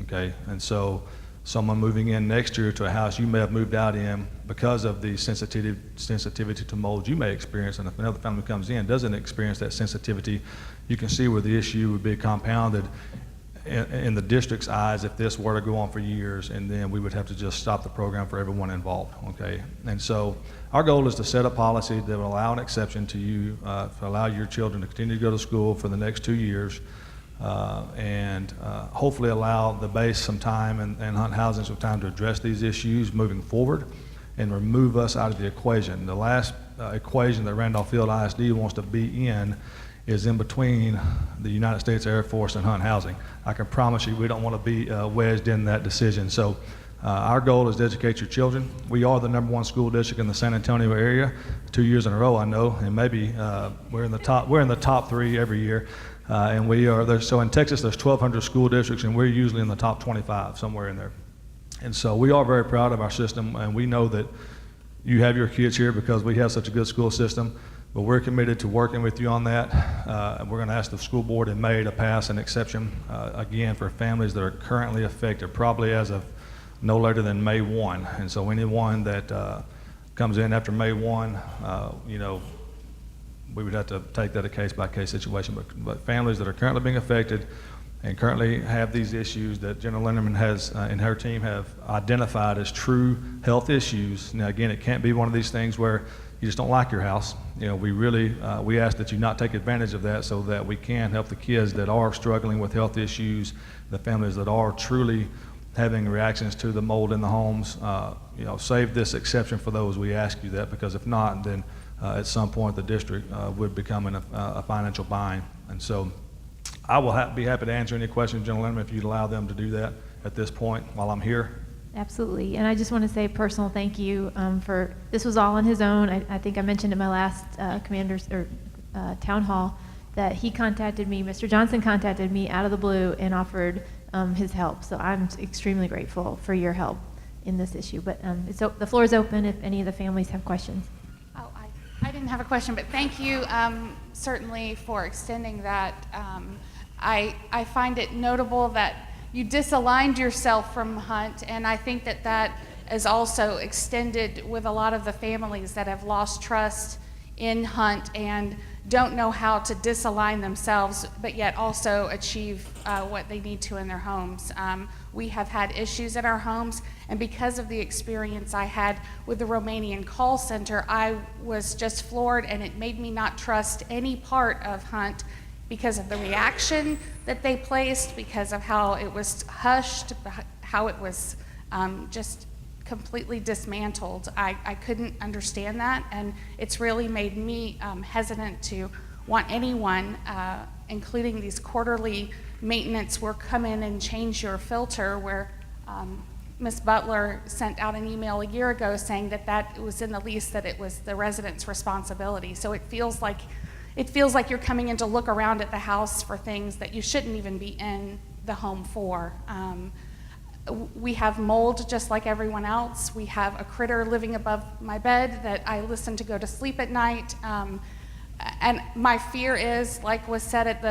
okay? And so someone moving in next year to a house you may have moved out in because of the sensitivity to mold you may experience, and if another family comes in doesn't experience that sensitivity, you can see where the issue would be compounded in the district's eyes if this were to go on for years, and then we would have to just stop the program for everyone involved, okay? And so our goal is to set a policy that will allow an exception to you, to allow your children to continue to go to school for the next 2 years, and hopefully allow the base some time and Hunt Housing some time to address these issues moving forward and remove us out of the equation. The last equation that Randolph Field ISD wants to be in is in between the United States Air Force and Hunt Housing. I can promise you we don't want to be wedged in that decision. So our goal is to educate your children. We are the #1 school district in the San Antonio area, 2 years in a row, I know, and maybe we're in the top 3 every year. And we are there. So in Texas, there's 1,200 school districts, and we're usually in the top 25, somewhere in there. And so we are very proud of our system, and we know that you have your kids here because we have such a good school system. But we're committed to working with you on that. And we're going to ask the school board in May to pass an exception, again, for families that are currently affected, probably as of no later than May 1. And so anyone that comes in after May 1, we would have to take that a case-by-case situation. But families that are currently being affected and currently have these issues that General Linderman has and her team have identified as true health issues. Now, again, it can't be one of these things where you just don't like your house. We ask that you not take advantage of that so that we can help the kids that are struggling with health issues, the families that are truly having reactions to the mold in the homes. Save this exception for those. We ask you that, because if not, then at some point the district would become in a financial bind. And so I will be happy to answer any questions, General Linderman, if you'd allow them to do that at this point while I'm here. Absolutely. And I just want to say a personal thank you for, this was all on his own. I think I mentioned in my last town hall that he contacted me, Mr. Johnson contacted me out of the blue and offered his help. So I'm extremely grateful for your help in this issue. But the floor is open if any of the families have questions. Oh, I didn't have a question, but thank you certainly for extending that. I find it notable that you disaligned yourself from Hunt, and I think that that is also extended with a lot of the families that have lost trust in Hunt and don't know how to disalign themselves, but yet also achieve what they need to in their homes. We have had issues at our homes, and because of the experience I had with the Romanian call center, I was just floored, and it made me not trust any part of Hunt because of the reaction that they placed, because of how it was hushed, how it was just completely dismantled. I couldn't understand that, and it's really made me hesitant to want anyone, including these quarterly maintenance work, come in and change your filter, where Ms. Butler sent out an email a year ago saying that that was in the lease, that it was the resident's responsibility. So it feels like you're coming in to look around at the house for things that you shouldn't even be in the home for. We have mold just like everyone else. We have a critter living above my bed that I listen to go to sleep at night. and my fear is, like was said at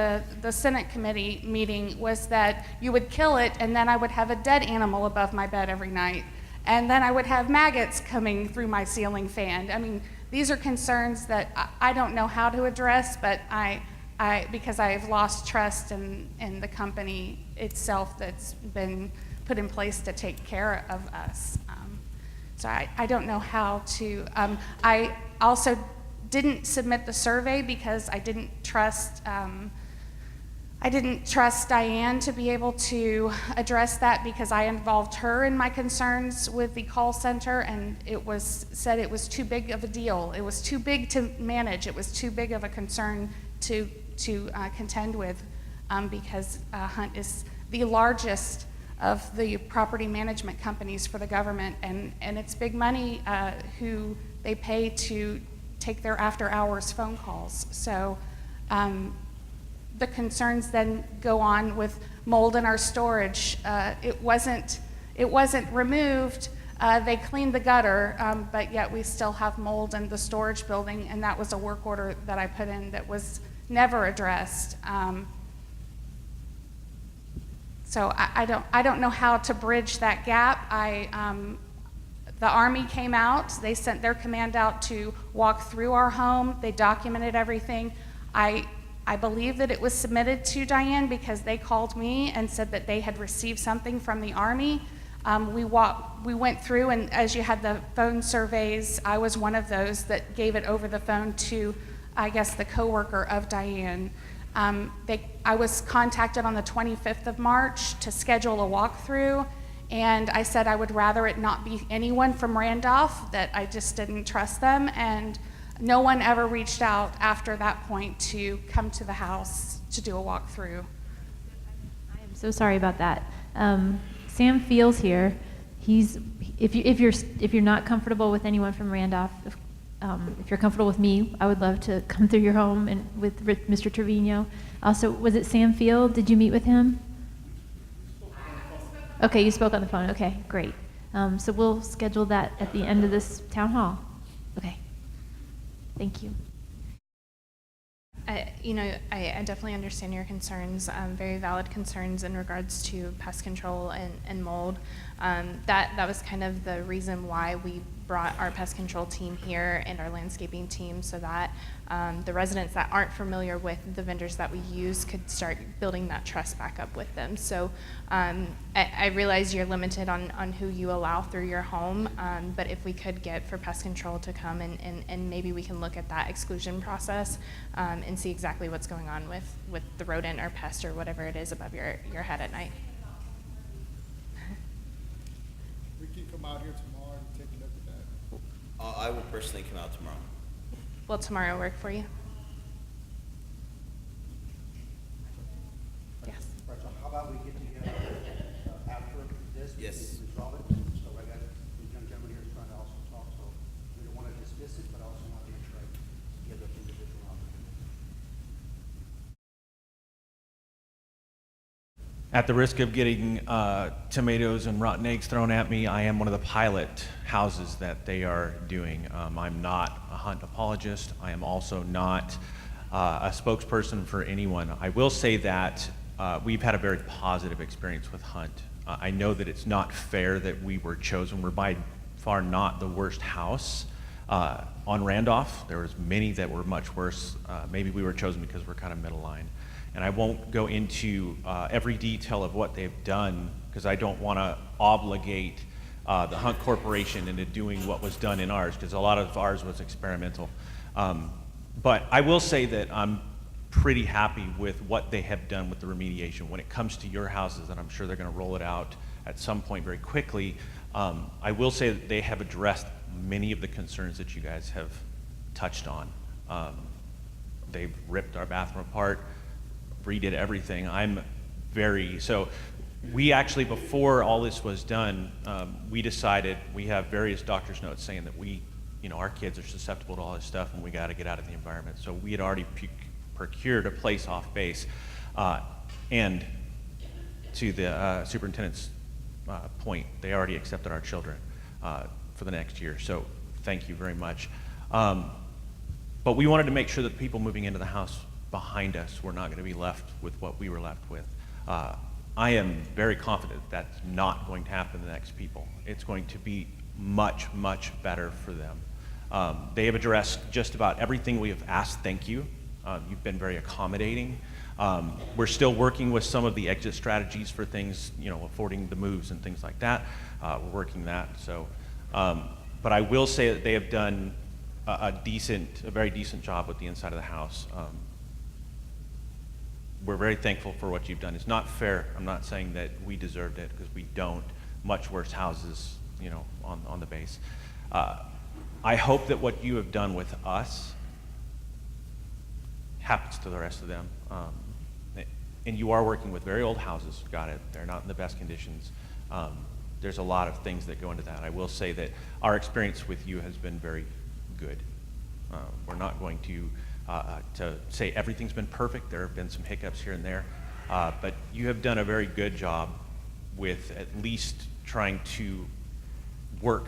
the Senate committee meeting, was that you would kill it and then I would have a dead animal above my bed every night. And then I would have maggots coming through my ceiling fan. I mean, these are concerns that I don't know how to address, but because I have lost trust in the company itself that's been put in place to take care of us. So I don't know how to, I also didn't submit the survey because I didn't trust Diane to be able to address that, because I involved her in my concerns with the call center, and it was said it was too big of a deal. It was too big to manage. It was too big of a concern to contend with, because Hunt is the largest of the property management companies for the government, and it's big money who they pay to take their after-hours phone calls. So the concerns then go on with mold in our storage. It wasn't removed. They cleaned the gutter, but yet we still have mold in the storage building, and that was a work order that I put in that was never addressed. So I don't know how to bridge that gap. The Army came out. They sent their command out to walk through our home. They documented everything. I believe that it was submitted to Diane because they called me and said that they had received something from the Army. We went through, and as you had the phone surveys, I was one of those that gave it over the phone to, I guess, the coworker of Diane. I was contacted on the 25th of March to schedule a walkthrough, and I said I would rather it not be anyone from Randolph, that I just didn't trust them, and no one ever reached out after that point to come to the house to do a walkthrough. I am so sorry about that. Sam Fields here. If you're not comfortable with anyone from Randolph, if you're comfortable with me, I would love to come through your home and with Mr. Trevino. Also, was it Sam Field? Did you meet with him? Okay, you spoke on the phone. Okay, great. So we'll schedule that at the end of this town hall. Okay. Thank you. I definitely understand your concerns, very valid concerns in regards to pest control and mold. That was kind of the reason why we brought our pest control team here and our landscaping team, so that the residents that aren't familiar with the vendors that we use could start building that trust back up with them. So I realize you're limited on who you allow through your home, but if we could get for pest control to come and maybe we can look at that exclusion process and see exactly what's going on with the rodent or pest or whatever it is above your head at night. We can come out here tomorrow and take a look at that. I will personally come out tomorrow. Will tomorrow work for you? Yes. How about we get together after this? Yes. We resolve it. So I got the young gentleman here is trying to also talk, so we don't want to dismiss it, but also not be trying to give the individual opportunity. At the risk of getting tomatoes and rotten eggs thrown at me, I am one of the pilot houses that they are doing. I'm not a Hunt apologist. I am also not a spokesperson for anyone. I will say that we've had a very positive experience with Hunt. I know that it's not fair that we were chosen. We're by far not the worst house on Randolph. There was many that were much worse. Maybe we were chosen because we're kind of middle line. And I won't go into every detail of what they've done because I don't want to obligate the Hunt Corporation into doing what was done in ours, because a lot of ours was experimental. But I will say that I'm pretty happy with what they have done with the remediation. When it comes to your houses, and I'm sure they're going to roll it out at some point very quickly, I will say that they have addressed many of the concerns that you guys have touched on. They've ripped our bathroom apart, redid everything. So we actually, before all this was done, we decided, we have various doctor's notes saying that our kids are susceptible to all this stuff and we got to get out of the environment. So we had already procured a place off base. And to the superintendent's point, they already accepted our children for the next year. So thank you very much. But we wanted to make sure that the people moving into the house behind us were not going to be left with what we were left with. I am very confident that's not going to happen to the next people. It's going to be much, much better for them. They have addressed just about everything we have asked. Thank you. You've been very accommodating. We're still working with some of the exit strategies for things, affording the moves and things like that. We're working that. So, but I will say that they have done a very decent job with the inside of the house. We're very thankful for what you've done. It's not fair. I'm not saying that we deserved it, because we don't. Much worse houses, on the base. I hope that what you have done with us happens to the rest of them. And you are working with very old houses, got it. They're not in the best conditions. There's a lot of things that go into that. I will say that our experience with you has been very good. We're not going to say everything's been perfect. There have been some hiccups here and there. But you have done a very good job with at least trying to work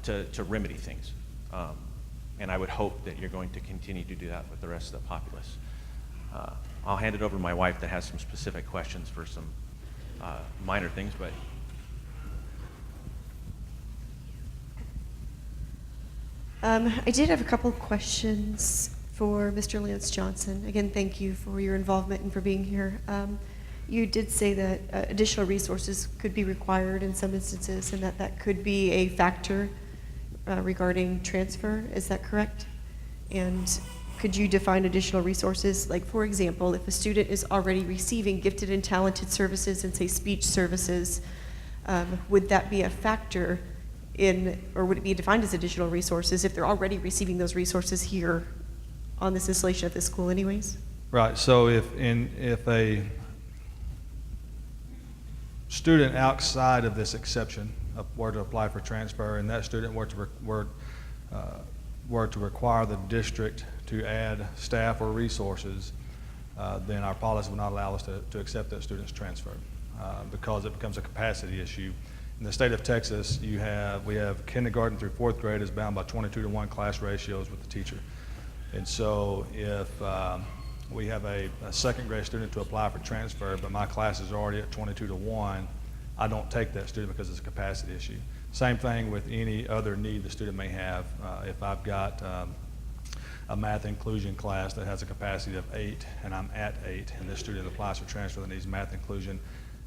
to remedy things. And I would hope that you're going to continue to do that with the rest of the populace. I'll hand it over to my wife that has some specific questions for some minor things, but I did have a couple of questions for Mr. Lance Johnson. Again, thank you for your involvement and for being here. You did say that additional resources could be required in some instances, and that could be a factor regarding transfer. Is that correct? And could you define additional resources? Like, for example, if a student is already receiving gifted and talented services and, say, speech services, would that be a factor or would it be defined as additional resources if they're already receiving those resources here on this installation at this school anyways? Right, so if a student outside of this exception were to apply for transfer, and that student were to require the district to add staff or resources, then our policy would not allow us to accept that student's transfer because it becomes a capacity issue. In the state of Texas, we have kindergarten through fourth grade is bound by 22-to-1 class ratios with the teacher. And so if we have a second grade student to apply for transfer, but my class is already at 22-to-1, I don't take that student because it's a capacity issue. Same thing with any other need the student may have. If I've got a math inclusion class that has a capacity of 8 and I'm at 8 and this student applies for transfer that needs math inclusion,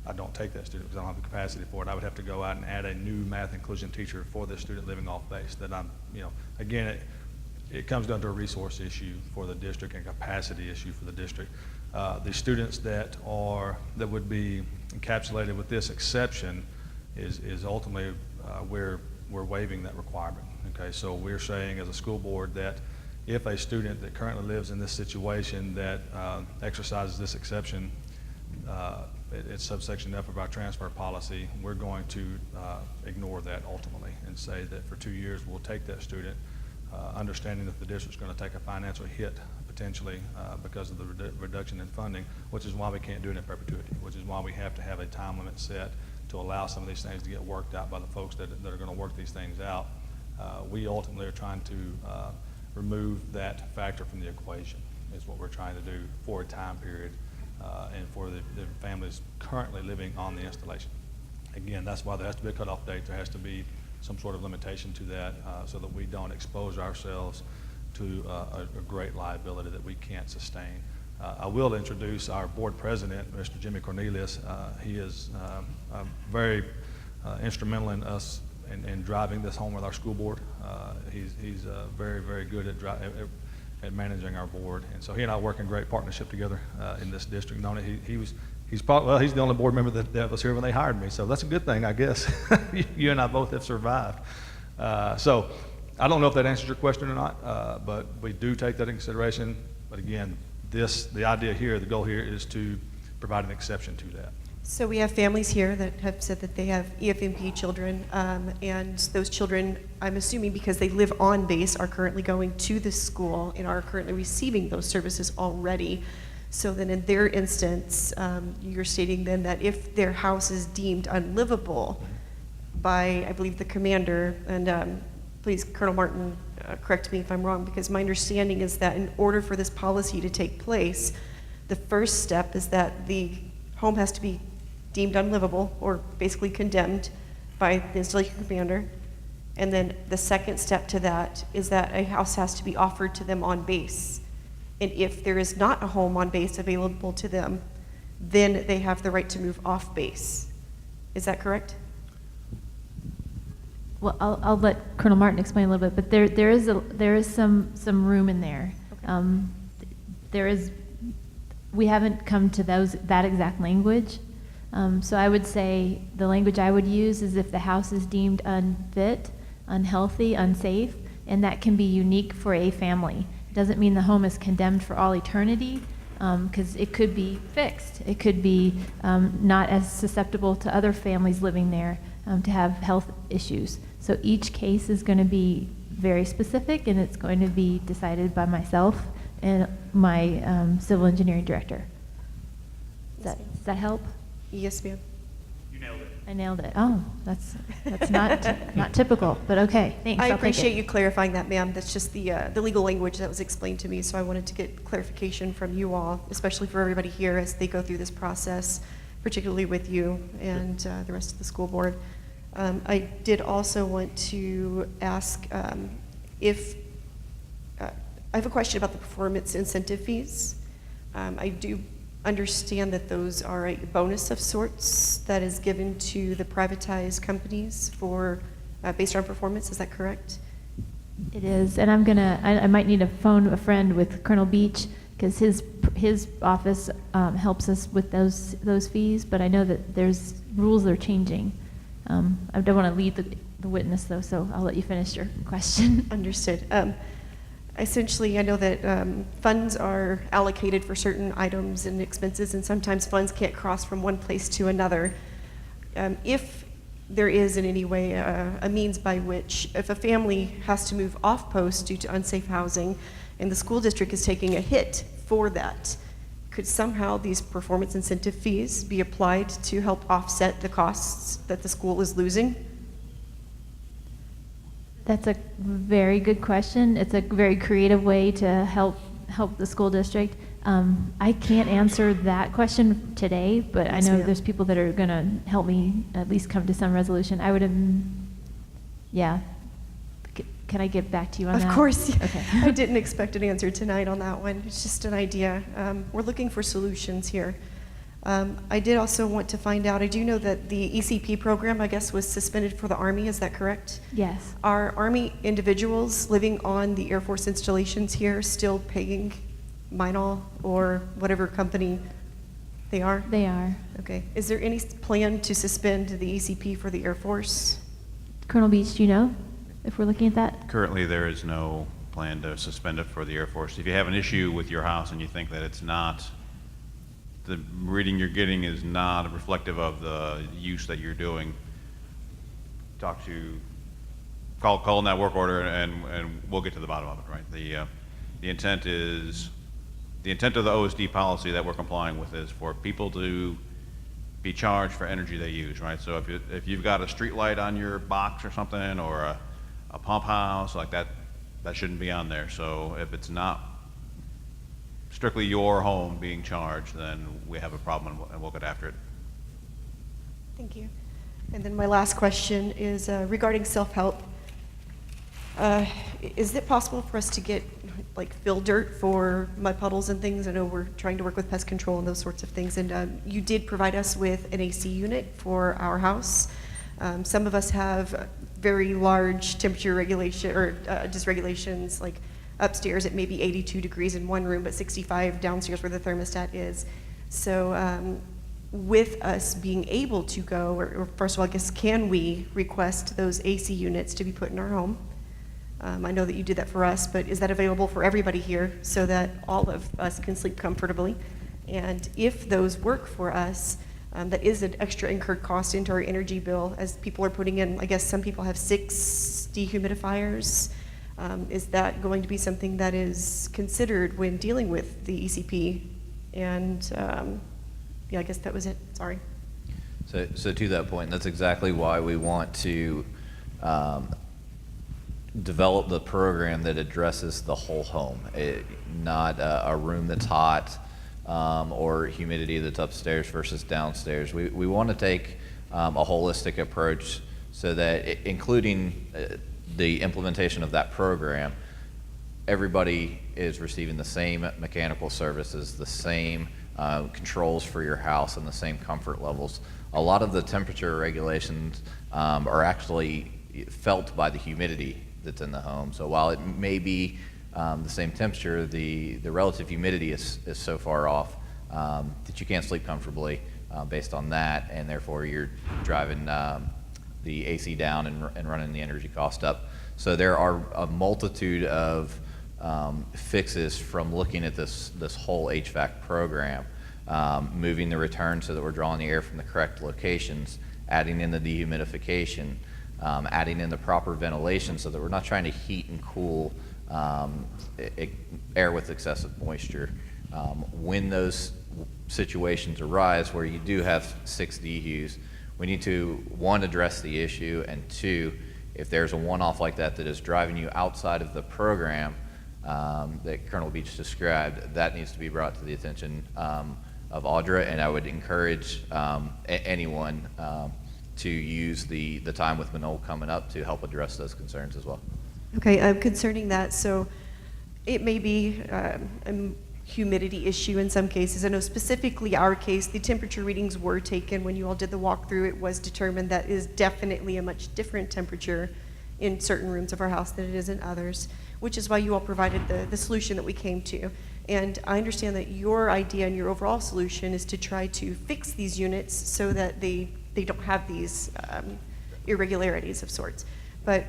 I don't take that student because I don't have the capacity for it. I would have to go out and add a new math inclusion teacher for this student living off base. That again, it comes down to a resource issue for the district and capacity issue for the district. The students that would be encapsulated with this exception is ultimately we're waiving that requirement. Okay, so we're saying as a school board that if a student that currently lives in this situation that exercises this exception, it's subsection F of our transfer policy, we're going to ignore that ultimately and say that for 2 years we'll take that student, understanding that the district's going to take a financial hit potentially because of the reduction in funding, which is why we can't do it in perpetuity, which is why we have to have a time limit set to allow some of these things to get worked out by the folks that are going to work these things out. We ultimately are trying to remove that factor from the equation is what we're trying to do for a time period and for the families currently living on the installation. Again, that's why there has to be a cutoff date. There has to be some sort of limitation to that so that we don't expose ourselves to a great liability that we can't sustain. I will introduce our board president, Mr. Jimmy Cornelius. He is very instrumental in us in driving this home with our school board. He's very, very good at managing our board, and so he and I work in great partnership together in this district. He's the only board member that was here when they hired me, so that's a good thing, I guess. You and I both have survived. So I don't know if that answers your question or not, but we do take that in consideration. But again, the idea here, the goal here is to provide an exception to that. So we have families here that have said that they have EFMP children, and those children, I'm assuming because they live on base, are currently going to this school and are currently receiving those services already. So then in their instance, you're stating then that if their house is deemed unlivable by, I believe, the commander, and please, Colonel Martin, correct me if I'm wrong, because my understanding is that in order for this policy to take place, the first step is that the home has to be deemed unlivable or basically condemned by the installation commander. And then the second step to that is that a house has to be offered to them on base. And if there is not a home on base available to them, then they have the right to move off base. Is that correct? Well, I'll let Colonel Martin explain a little bit, but there is some room in there. We haven't come to that exact language. So I would say the language I would use is if the house is deemed unfit, unhealthy, unsafe, and that can be unique for a family. It doesn't mean the home is condemned for all eternity, because it could be fixed. It could be not as susceptible to other families living there to have health issues. So each case is going to be very specific, and it's going to be decided by myself and my civil engineering director. Does that help? Yes, ma'am. You nailed it. I nailed it. Oh, that's not typical, but okay. Thanks. I I'll take appreciate it. you clarifying that, ma'am. That's just the legal language that was explained to me, so I wanted to get clarification from you all, especially for everybody here as they go through this process, particularly with you and the rest of the school board. I did also want to ask if I have a question about the performance incentive fees. I do understand that those are a bonus of sorts that is given to the privatized companies for based on performance. Is that correct? It is, and I might need to phone a friend with Colonel Beach, because his office helps us with those fees, but I know that there's rules that are changing. I don't want to lead the witness, though, so I'll let you finish your question. Understood. Essentially, I know that funds are allocated for certain items and expenses, and sometimes funds can't cross from one place to another. If there is in any way a means by which, if a family has to move off post due to unsafe housing, and the school district is taking a hit for that, could somehow these performance incentive fees be applied to help offset the costs that the school is losing? That's a very good question. It's a very creative way to help the school district. I can't answer that question today, but Yes, I know ma'am. there's people that are going to help me at least come to some resolution. I would have, yeah. Can I get back to you on Of that? course. Okay. I didn't expect an answer tonight on that one. It's just an idea. We're looking for solutions here. I did also want to find out, I do know that the ECP program, I guess, was suspended for the Army. Is that correct? Yes. Are Army individuals living on the Air Force installations here still paying Minol or whatever company they are? They are. Okay. Is there any plan to suspend the ECP for the Air Force? Colonel Beach, do you know if we're looking at that? Currently, there is no plan to suspend it for the Air Force. If you have an issue with your house and you think that it's not, the reading you're getting is not reflective of the use that you're doing, call in that work order and we'll get to the bottom of it, right? The intent of the OSD policy that we're complying with is for people to be charged for energy they use, right? So if you've got a street light on your box or something, or a pump house like that, that shouldn't be on there. So if it's not strictly your home being charged, then we have a problem and we'll get after it. Thank you. And then my last question is regarding self-help. Is it possible for us to get like fill dirt for mud puddles and things? I know we're trying to work with pest control and those sorts of things, and you did provide us with an AC unit for our house. Some of us have very large temperature regulation or dysregulations, like upstairs it may be 82 degrees in one room, but 65 downstairs where the thermostat is. So with us being able to go, or first of all, I guess, can we request those AC units to be put in our home? I know that you did that for us, but is that available for everybody here so that all of us can sleep comfortably? And if those work for us, that is an extra incurred cost into our energy bill as people are putting in, I guess some people have 6 dehumidifiers. Is that going to be something that is considered when dealing with the ECP? And yeah, I guess that was it. Sorry. So to that point, that's exactly why we want to develop the program that addresses the whole home, not a room that's hot or humidity that's upstairs versus downstairs. We want to take a holistic approach so that, including the implementation of that program, everybody is receiving the same mechanical services, the same controls for your house, and the same comfort levels. A lot of the temperature regulations are actually felt by the humidity that's in the home. So while it may be the same temperature, the relative humidity is so far off that you can't sleep comfortably based on that, and therefore you're driving the AC down and running the energy cost up. So there are a multitude of fixes from looking at this whole HVAC program, moving the return so that we're drawing the air from the correct locations, adding in the dehumidification, adding in the proper ventilation so that we're not trying to heat and cool air with excessive moisture. When those situations arise where you do have 6 DHUs, we need to, 1, address the issue, and 2, if there's a one-off like that that is driving you outside of the program that Colonel Beach described, that needs to be brought to the attention of Audra, and I would encourage anyone to use the time with Manol coming up to help address those concerns as well. Okay, concerning that, so it may be a humidity issue in some cases. I know specifically our case, the temperature readings were taken when you all did the walkthrough. It was determined that is definitely a much different temperature in certain rooms of our house than it is in others, which is why you all provided the solution that we came to. And I understand that your idea and your overall solution is to try to fix these units so that they don't have these irregularities of sorts. But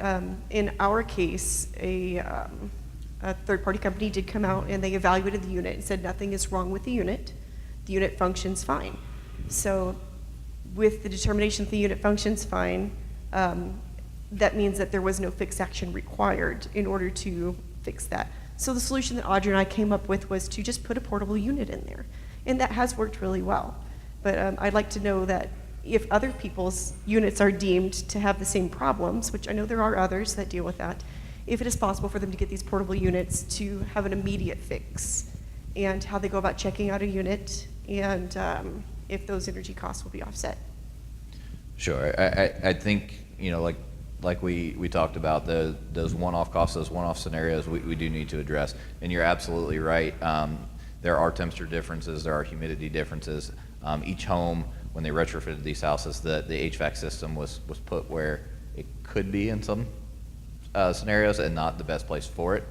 in our case, a third-party company did come out and they evaluated the unit and said nothing is wrong with the unit. The unit functions fine. So with the determination that the unit functions fine, that means that there was no fixed action required in order to fix that. So the solution that Audrey and I came up with was to just put a portable unit in there. And that has worked really well. But I'd like to know that if other people's units are deemed to have the same problems, which I know there are others that deal with that, if it is possible for them to get these portable units to have an immediate fix, and how they go about checking out a unit, and if those energy costs will be offset. Sure. I think, you know, like we talked about, those one-off costs, those one-off scenarios we do need to address. And you're absolutely right. There are temperature differences, there are humidity differences. Each home, when they retrofitted these houses, the HVAC system was put where it could be in some scenarios and not the best place for it.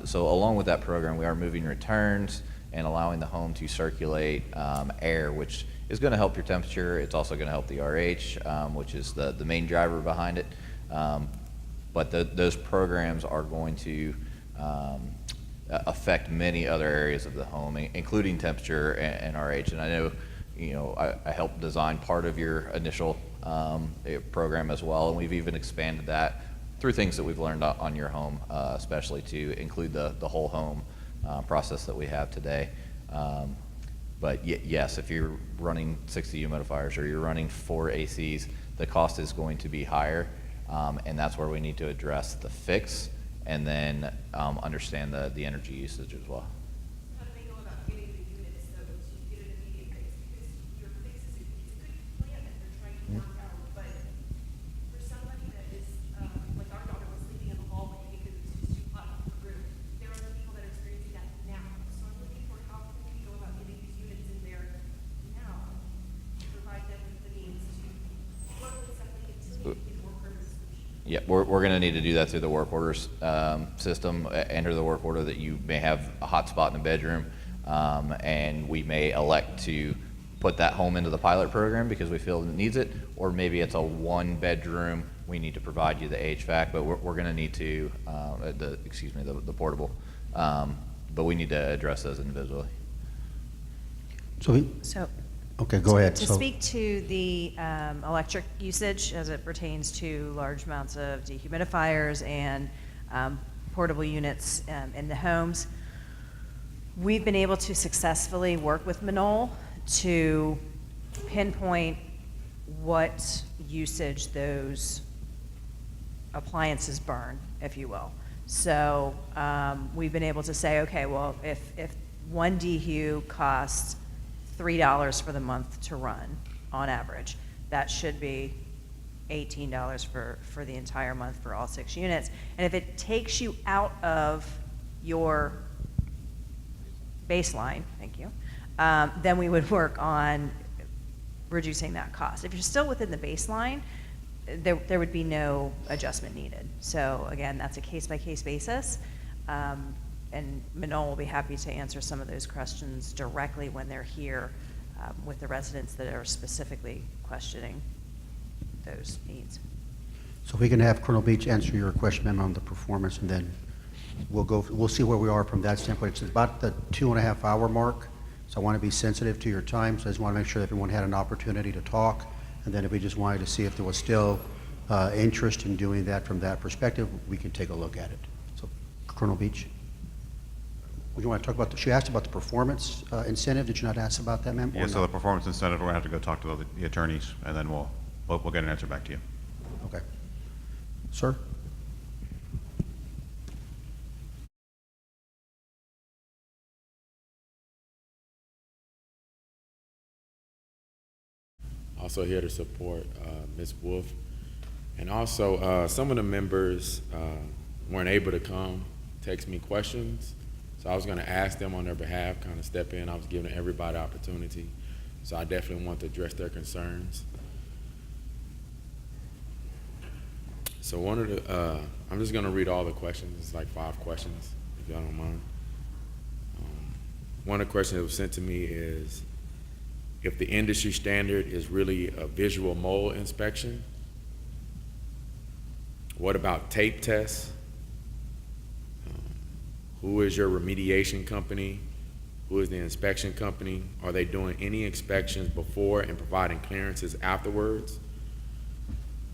So along with that program, we are moving returns and allowing the home to circulate air, which is going to help your temperature. It's also going to help the RH, which is the main driver behind it. But those programs are going to affect many other areas of the home, including temperature and RH. And I know, you know, I helped design part of your initial program as well, and we've even expanded that through things that we've learned on your home, especially to include the whole home process that we have today. But yes, if you're running 60 humidifiers or you're running 4 ACs, the cost is going to be higher, and that's where we need to address the fix and then understand the energy usage as well. How do they go about getting the units though to get an immediate fix? Because your fix is a good plan that they're trying to work out, but for somebody that is like our daughter was sleeping in the hallway because it was just too hot in the room, there are other people that are experiencing that now. So I'm looking for how can we go about getting these units in there now to provide them with the means to work with something until you get more permanent solution. Yeah, we're going to need to do that through the work orders system. Enter the work order that you may have a hot spot in the bedroom, and we may elect to put that home into the pilot program because we feel it needs it, or maybe it's a 1-bedroom. We need to provide you the HVAC, but we're going to need to the portable, but we need to address those individually. So okay, go ahead. To speak to the electric usage as it pertains to large amounts of dehumidifiers and portable units in the homes, we've been able to successfully work with Manol to pinpoint what usage those appliances burn, if you will. So we've been able to say, okay, well, if one DHU costs $3 for the month to run on average, that should be $18 for the entire month for all 6 units. And if it takes you out of your baseline, thank you, then we would work on reducing that cost. If you're still within the baseline, there would be no adjustment needed. So again, that's a case-by-case basis. And Manon will be happy to answer some of those questions directly when they're here with the residents that are specifically questioning those needs. So if we can have Colonel Beach answer your question, ma'am, on the performance, and then we'll see where we are from that standpoint. It's about the 2.5 hour mark, so I want to be sensitive to your time, so I just want to make sure that everyone had an opportunity to talk, and then if we just wanted to see if there was still interest in doing that from that perspective, we can take a look at it. So, Colonel Beach, would you want to talk about she asked about the performance incentive. Did you not ask about that, ma'am? Yeah, so the performance incentive, we're going to have to go talk to the attorneys, and then we'll get an answer back to you. Okay. Sir? Also here to support Ms. Wolf. And also, some of the members weren't able to come, text me questions. So I was going to ask them on their behalf, kind of step in. I was giving everybody opportunity. So I definitely want to address their concerns. So one of the, I'm just going to read all the questions. It's like 5 questions, if y'all don't mind. One of the questions that was sent to me is, if the industry standard is really a visual mold inspection, what about tape tests? Who is your remediation company? Who is the inspection company? Are they doing any inspections before and providing clearances afterwards?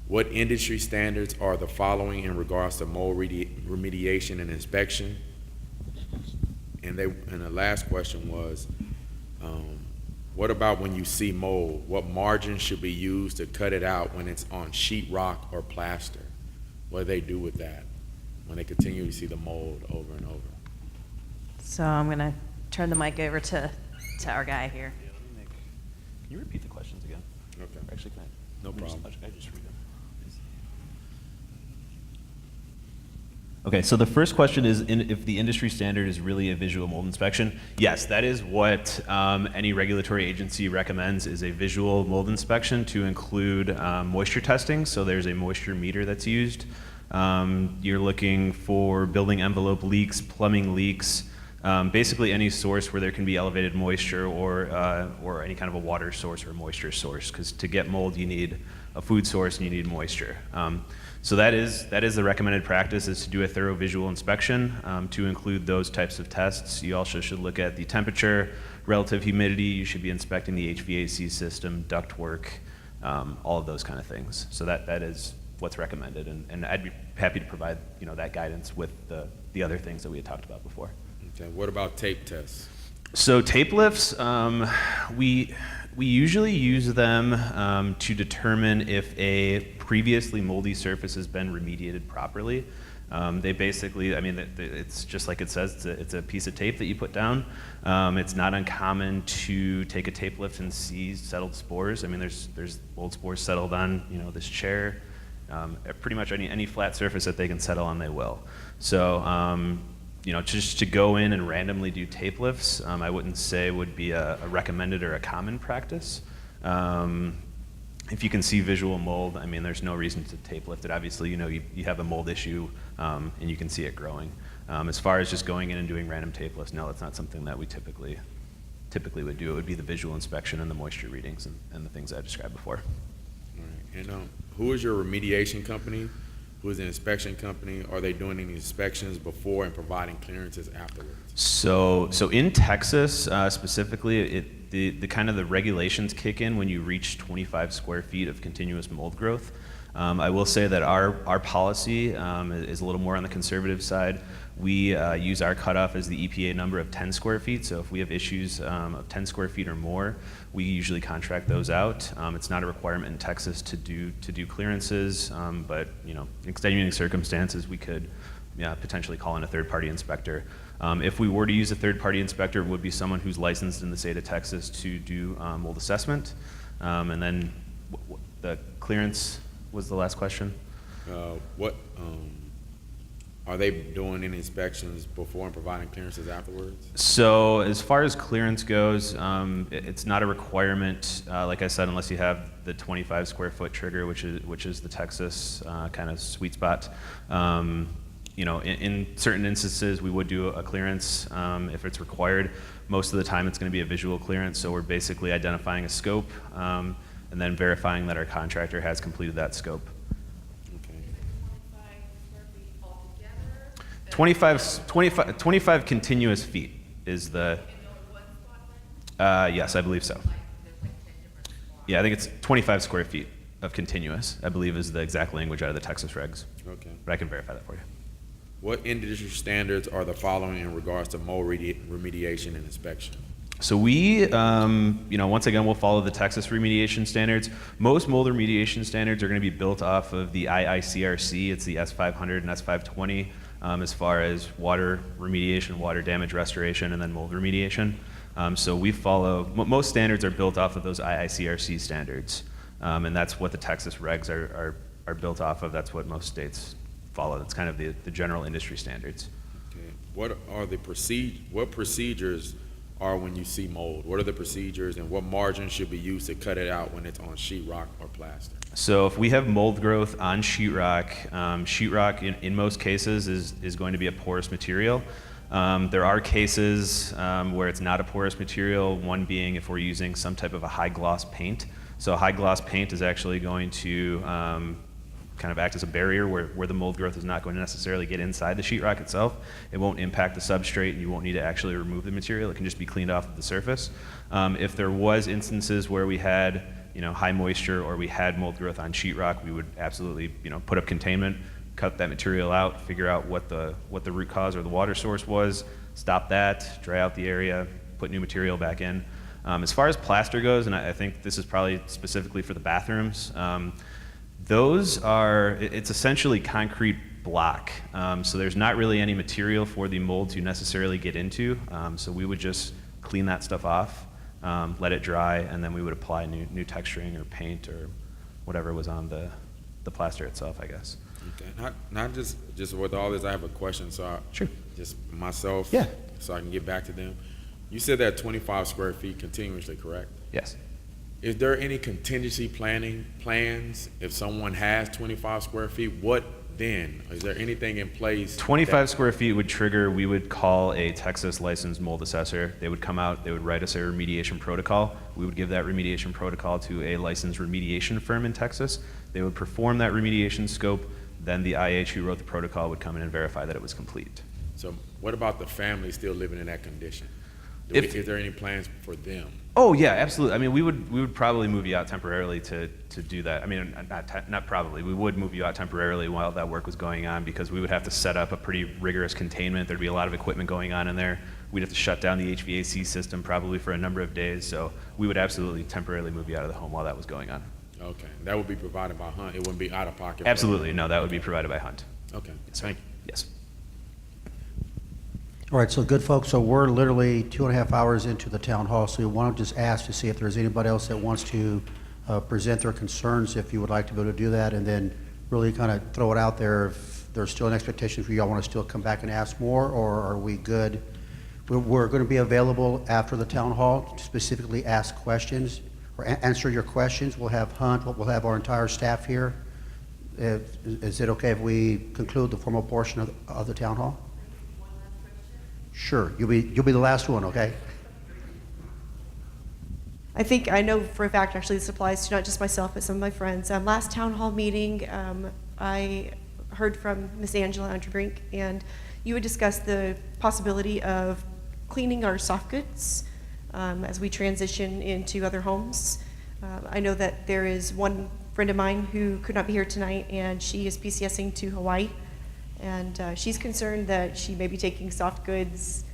What industry standards are the following in regards to mold remediation and inspection? And the last question was, what about when you see mold? What margin should be used to cut it out when it's on sheetrock or plaster? What do they do with that when they continue to see the mold over and over? So I'm going to turn the mic over to our guy here. Can you repeat the questions again? Okay. Actually, can I? No problem. Can I just read them? Okay, so the first question is if the industry standard is really a visual mold inspection. Yes, that is what any regulatory agency recommends, is a visual mold inspection to include moisture testing. So there's a moisture meter that's used. You're looking for building envelope leaks, plumbing leaks, basically any source where there can be elevated moisture or any kind of a water source or a moisture source, because to get mold you need a food source and you need moisture. So that is the recommended practice, is to do a thorough visual inspection to include those types of tests. You also should look at the temperature, relative humidity. You should be inspecting the HVAC system, ductwork, all of those kind of things. So that is what's recommended, and I'd be happy to provide that guidance with the other things that we had talked about before. Okay. What about tape tests? So tape lifts, we usually use them to determine if a previously moldy surface has been remediated properly. They basically, it's just like it says, it's a piece of tape that you put down. It's not uncommon to take a tape lift and see settled spores. There's mold spores settled on this chair. Pretty much any flat surface that they can settle on, they will. So just to go in and randomly do tape lifts, I wouldn't say would be a recommended or a common practice. If you can see visual mold, there's no reason to tape lift it. Obviously, you have a mold issue and you can see it growing. As far as just going in and doing random tape lifts, no, that's not something that we typically would do. It would be the visual inspection and the moisture readings and the things I described before. All right. And who is your remediation company? Who is the inspection company? Are they doing any inspections before and providing clearances afterwards? So in Texas specifically, the kind of the regulations kick in when you reach 25 square feet of continuous mold growth. I will say that our policy is a little more on the conservative side. We use our cutoff as the EPA number of 10 square feet. So if we have issues of 10 square feet or more, we usually contract those out. It's not a requirement in Texas to do clearances, but in extenuating circumstances, we could potentially call in a third-party inspector. If we were to use a third-party inspector, it would be someone who's licensed in the state of Texas to do mold assessment. And then the clearance was the last question. Are they doing any inspections before and providing clearances afterwards? So as far as clearance goes, it's not a requirement, like I said, unless you have the 25 square foot trigger, which is the Texas kind of sweet spot. In certain instances, we would do a clearance if it's required. Most of the time, it's going to be a visual clearance, so we're basically identifying a scope and then verifying that our contractor has completed that scope. 25 continuous feet is the. Yes, I believe so. Yeah, I think it's 25 square feet of continuous, I believe is the exact language out of the Texas regs. Okay. But I can verify that for you. What industry standards are the following in regards to mold remediation and inspection? So we, once again, we'll follow the Texas remediation standards. Most mold remediation standards are going to be built off of the IICRC. It's the S500 and S520 as far as water remediation, water damage restoration, and then mold remediation. So we follow, most standards are built off of those IICRC standards. And that's what the Texas regs are built off of. That's what most states follow. That's kind of the general industry standards. Okay. What are what procedures are when you see mold? What are the procedures and what margins should be used to cut it out when it's on sheetrock or plaster? So if we have mold growth on sheetrock in most cases is going to be a porous material. There are cases where it's not a porous material, one being if we're using some type of a high gloss paint. So high gloss paint is actually going to kind of act as a barrier where the mold growth is not going to necessarily get inside the sheetrock itself. It won't impact the substrate, and you won't need to actually remove the material. It can just be cleaned off of the surface. If there was instances where we had high moisture or we had mold growth on sheetrock, we would absolutely put up containment, cut that material out, figure out what the root cause or the water source was, stop that, dry out the area, put new material back in. As far as plaster goes, and I think this is probably specifically for the bathrooms, it's essentially concrete block. So there's not really any material for the mold to necessarily get into. So we would just clean that stuff off, let it dry, and then we would apply new texturing or paint or whatever was on the plaster itself, I guess. Okay. Not just with all this, I have a question. So sure. Just myself, yeah. So I can get back to them. You said that 25 square feet continuously, correct? Yes. Is there any contingency plans if someone has 25 square feet? What then? Is there anything in place? 25 square feet would trigger, we would call a Texas licensed mold assessor. They would come out, they would write us a remediation protocol. We would give that remediation protocol to a licensed remediation firm in Texas. They would perform that remediation scope. Then the IH who wrote the protocol would come in and verify that it was complete. So what about the family still living in that condition? Is there any plans for them? Oh yeah, absolutely. I mean, we would probably move you out temporarily to do that. I mean, not probably. We would move you out temporarily while that work was going on because we would have to set up a pretty rigorous containment. There'd be a lot of equipment going on in there. We'd have to shut down the HVAC system probably for a number of days. So we would absolutely temporarily move you out of the home while that was going on. Okay, that would be provided by Hunt. It wouldn't be out of pocket. Absolutely, no. That would be provided by Hunt. Okay, yes, thank you. Yes. All right, so good folks, so we're literally 2.5 hours into the town hall, so we want to just ask to see if there's anybody else that wants to present their concerns, if you would like to be able to do that, and then really kind of throw it out there if there's still an expectation for you all want to still come back and ask more, or are we good? We're going to be available after the town hall to specifically ask questions or answer your questions. We'll have Hunt, we'll have our entire staff here. Is it okay if we conclude the formal portion of the town hall? Sure, you'll be the last one, okay? I know for a fact, actually, this applies to not just myself, but some of my friends. Last town hall meeting, I heard from Miss Angela Unterbrink, and you would discuss the possibility of cleaning our soft goods as we transition into other homes. I know that there is one friend of mine who could not be here tonight, and she is PCSing to Hawaii. And she's concerned that she may be taking soft goods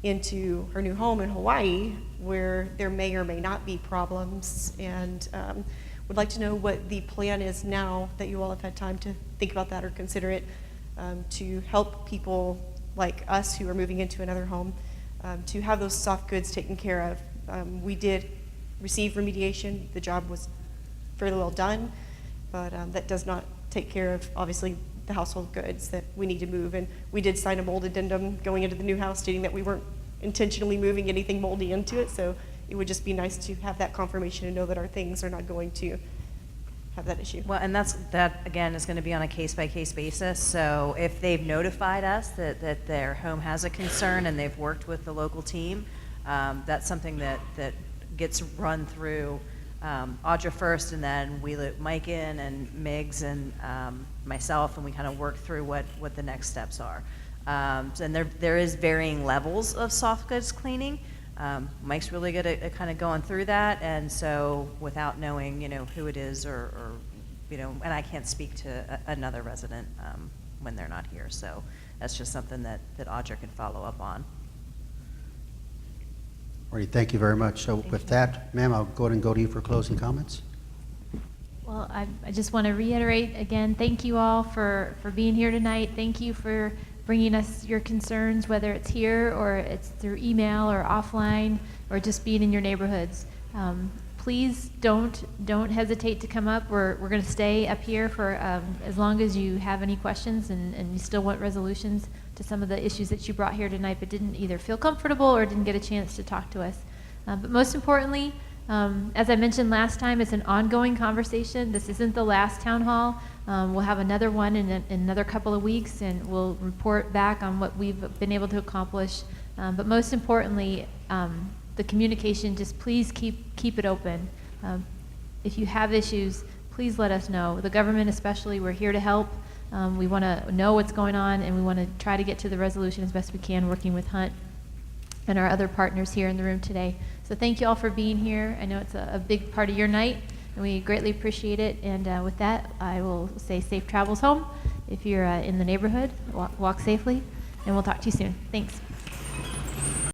into her new home in Hawaii, where there may or may not be problems, and would like to know what the plan is now that you all have had time to think about that or consider it, to help people like us who are moving into another home, to have those soft goods taken care of. We did receive remediation. The job was fairly well done, but that does not take care of, obviously, the household goods that we need to move. And we did sign a mold addendum going into the new house stating that we weren't intentionally moving anything moldy into it, so it would just be nice to have that confirmation and know that our things are not going to have that issue. Well, and that again is going to be on a case-by-case basis. So if they've notified us that their home has a concern and they've worked with the local team, that's something that gets run through Audra first, and then we let Mike in and Miggs and myself, and we kind of work through what the next steps are. And there is varying levels of soft goods cleaning. Mike's really good at kind of going through that, and so without knowing, who it is or and I can't speak to another resident when they're not here, so that's just something that Audra can follow up on. All right, thank you very much. So with that, ma'am, I'll go ahead and go to you for closing comments. Well, I just want to reiterate again, thank you all for being here tonight. Thank you for bringing us your concerns, whether it's here or it's through email or offline or just being in your neighborhoods. Please don't hesitate to come up. We're going to stay up here for as long as you have any questions and you still want resolutions to some of the issues that you brought here tonight but didn't either feel comfortable or didn't get a chance to talk to us. But most importantly, as I mentioned last time, it's an ongoing conversation. This isn't the last town hall. We'll have another one in another couple of weeks, and we'll report back on what we've been able to accomplish. But most importantly, the communication, just please keep it open. If you have issues, please let us know. The government especially, we're here to help. We want to know what's going on, and we want to try to get to the resolution as best we can, working with Hunt and our other partners here in the room today. So thank you all for being here. I know it's a big part of your night, and we greatly appreciate it. And with that, I will say safe travels home. If you're in the neighborhood, walk safely, and we'll talk to you soon. Thanks.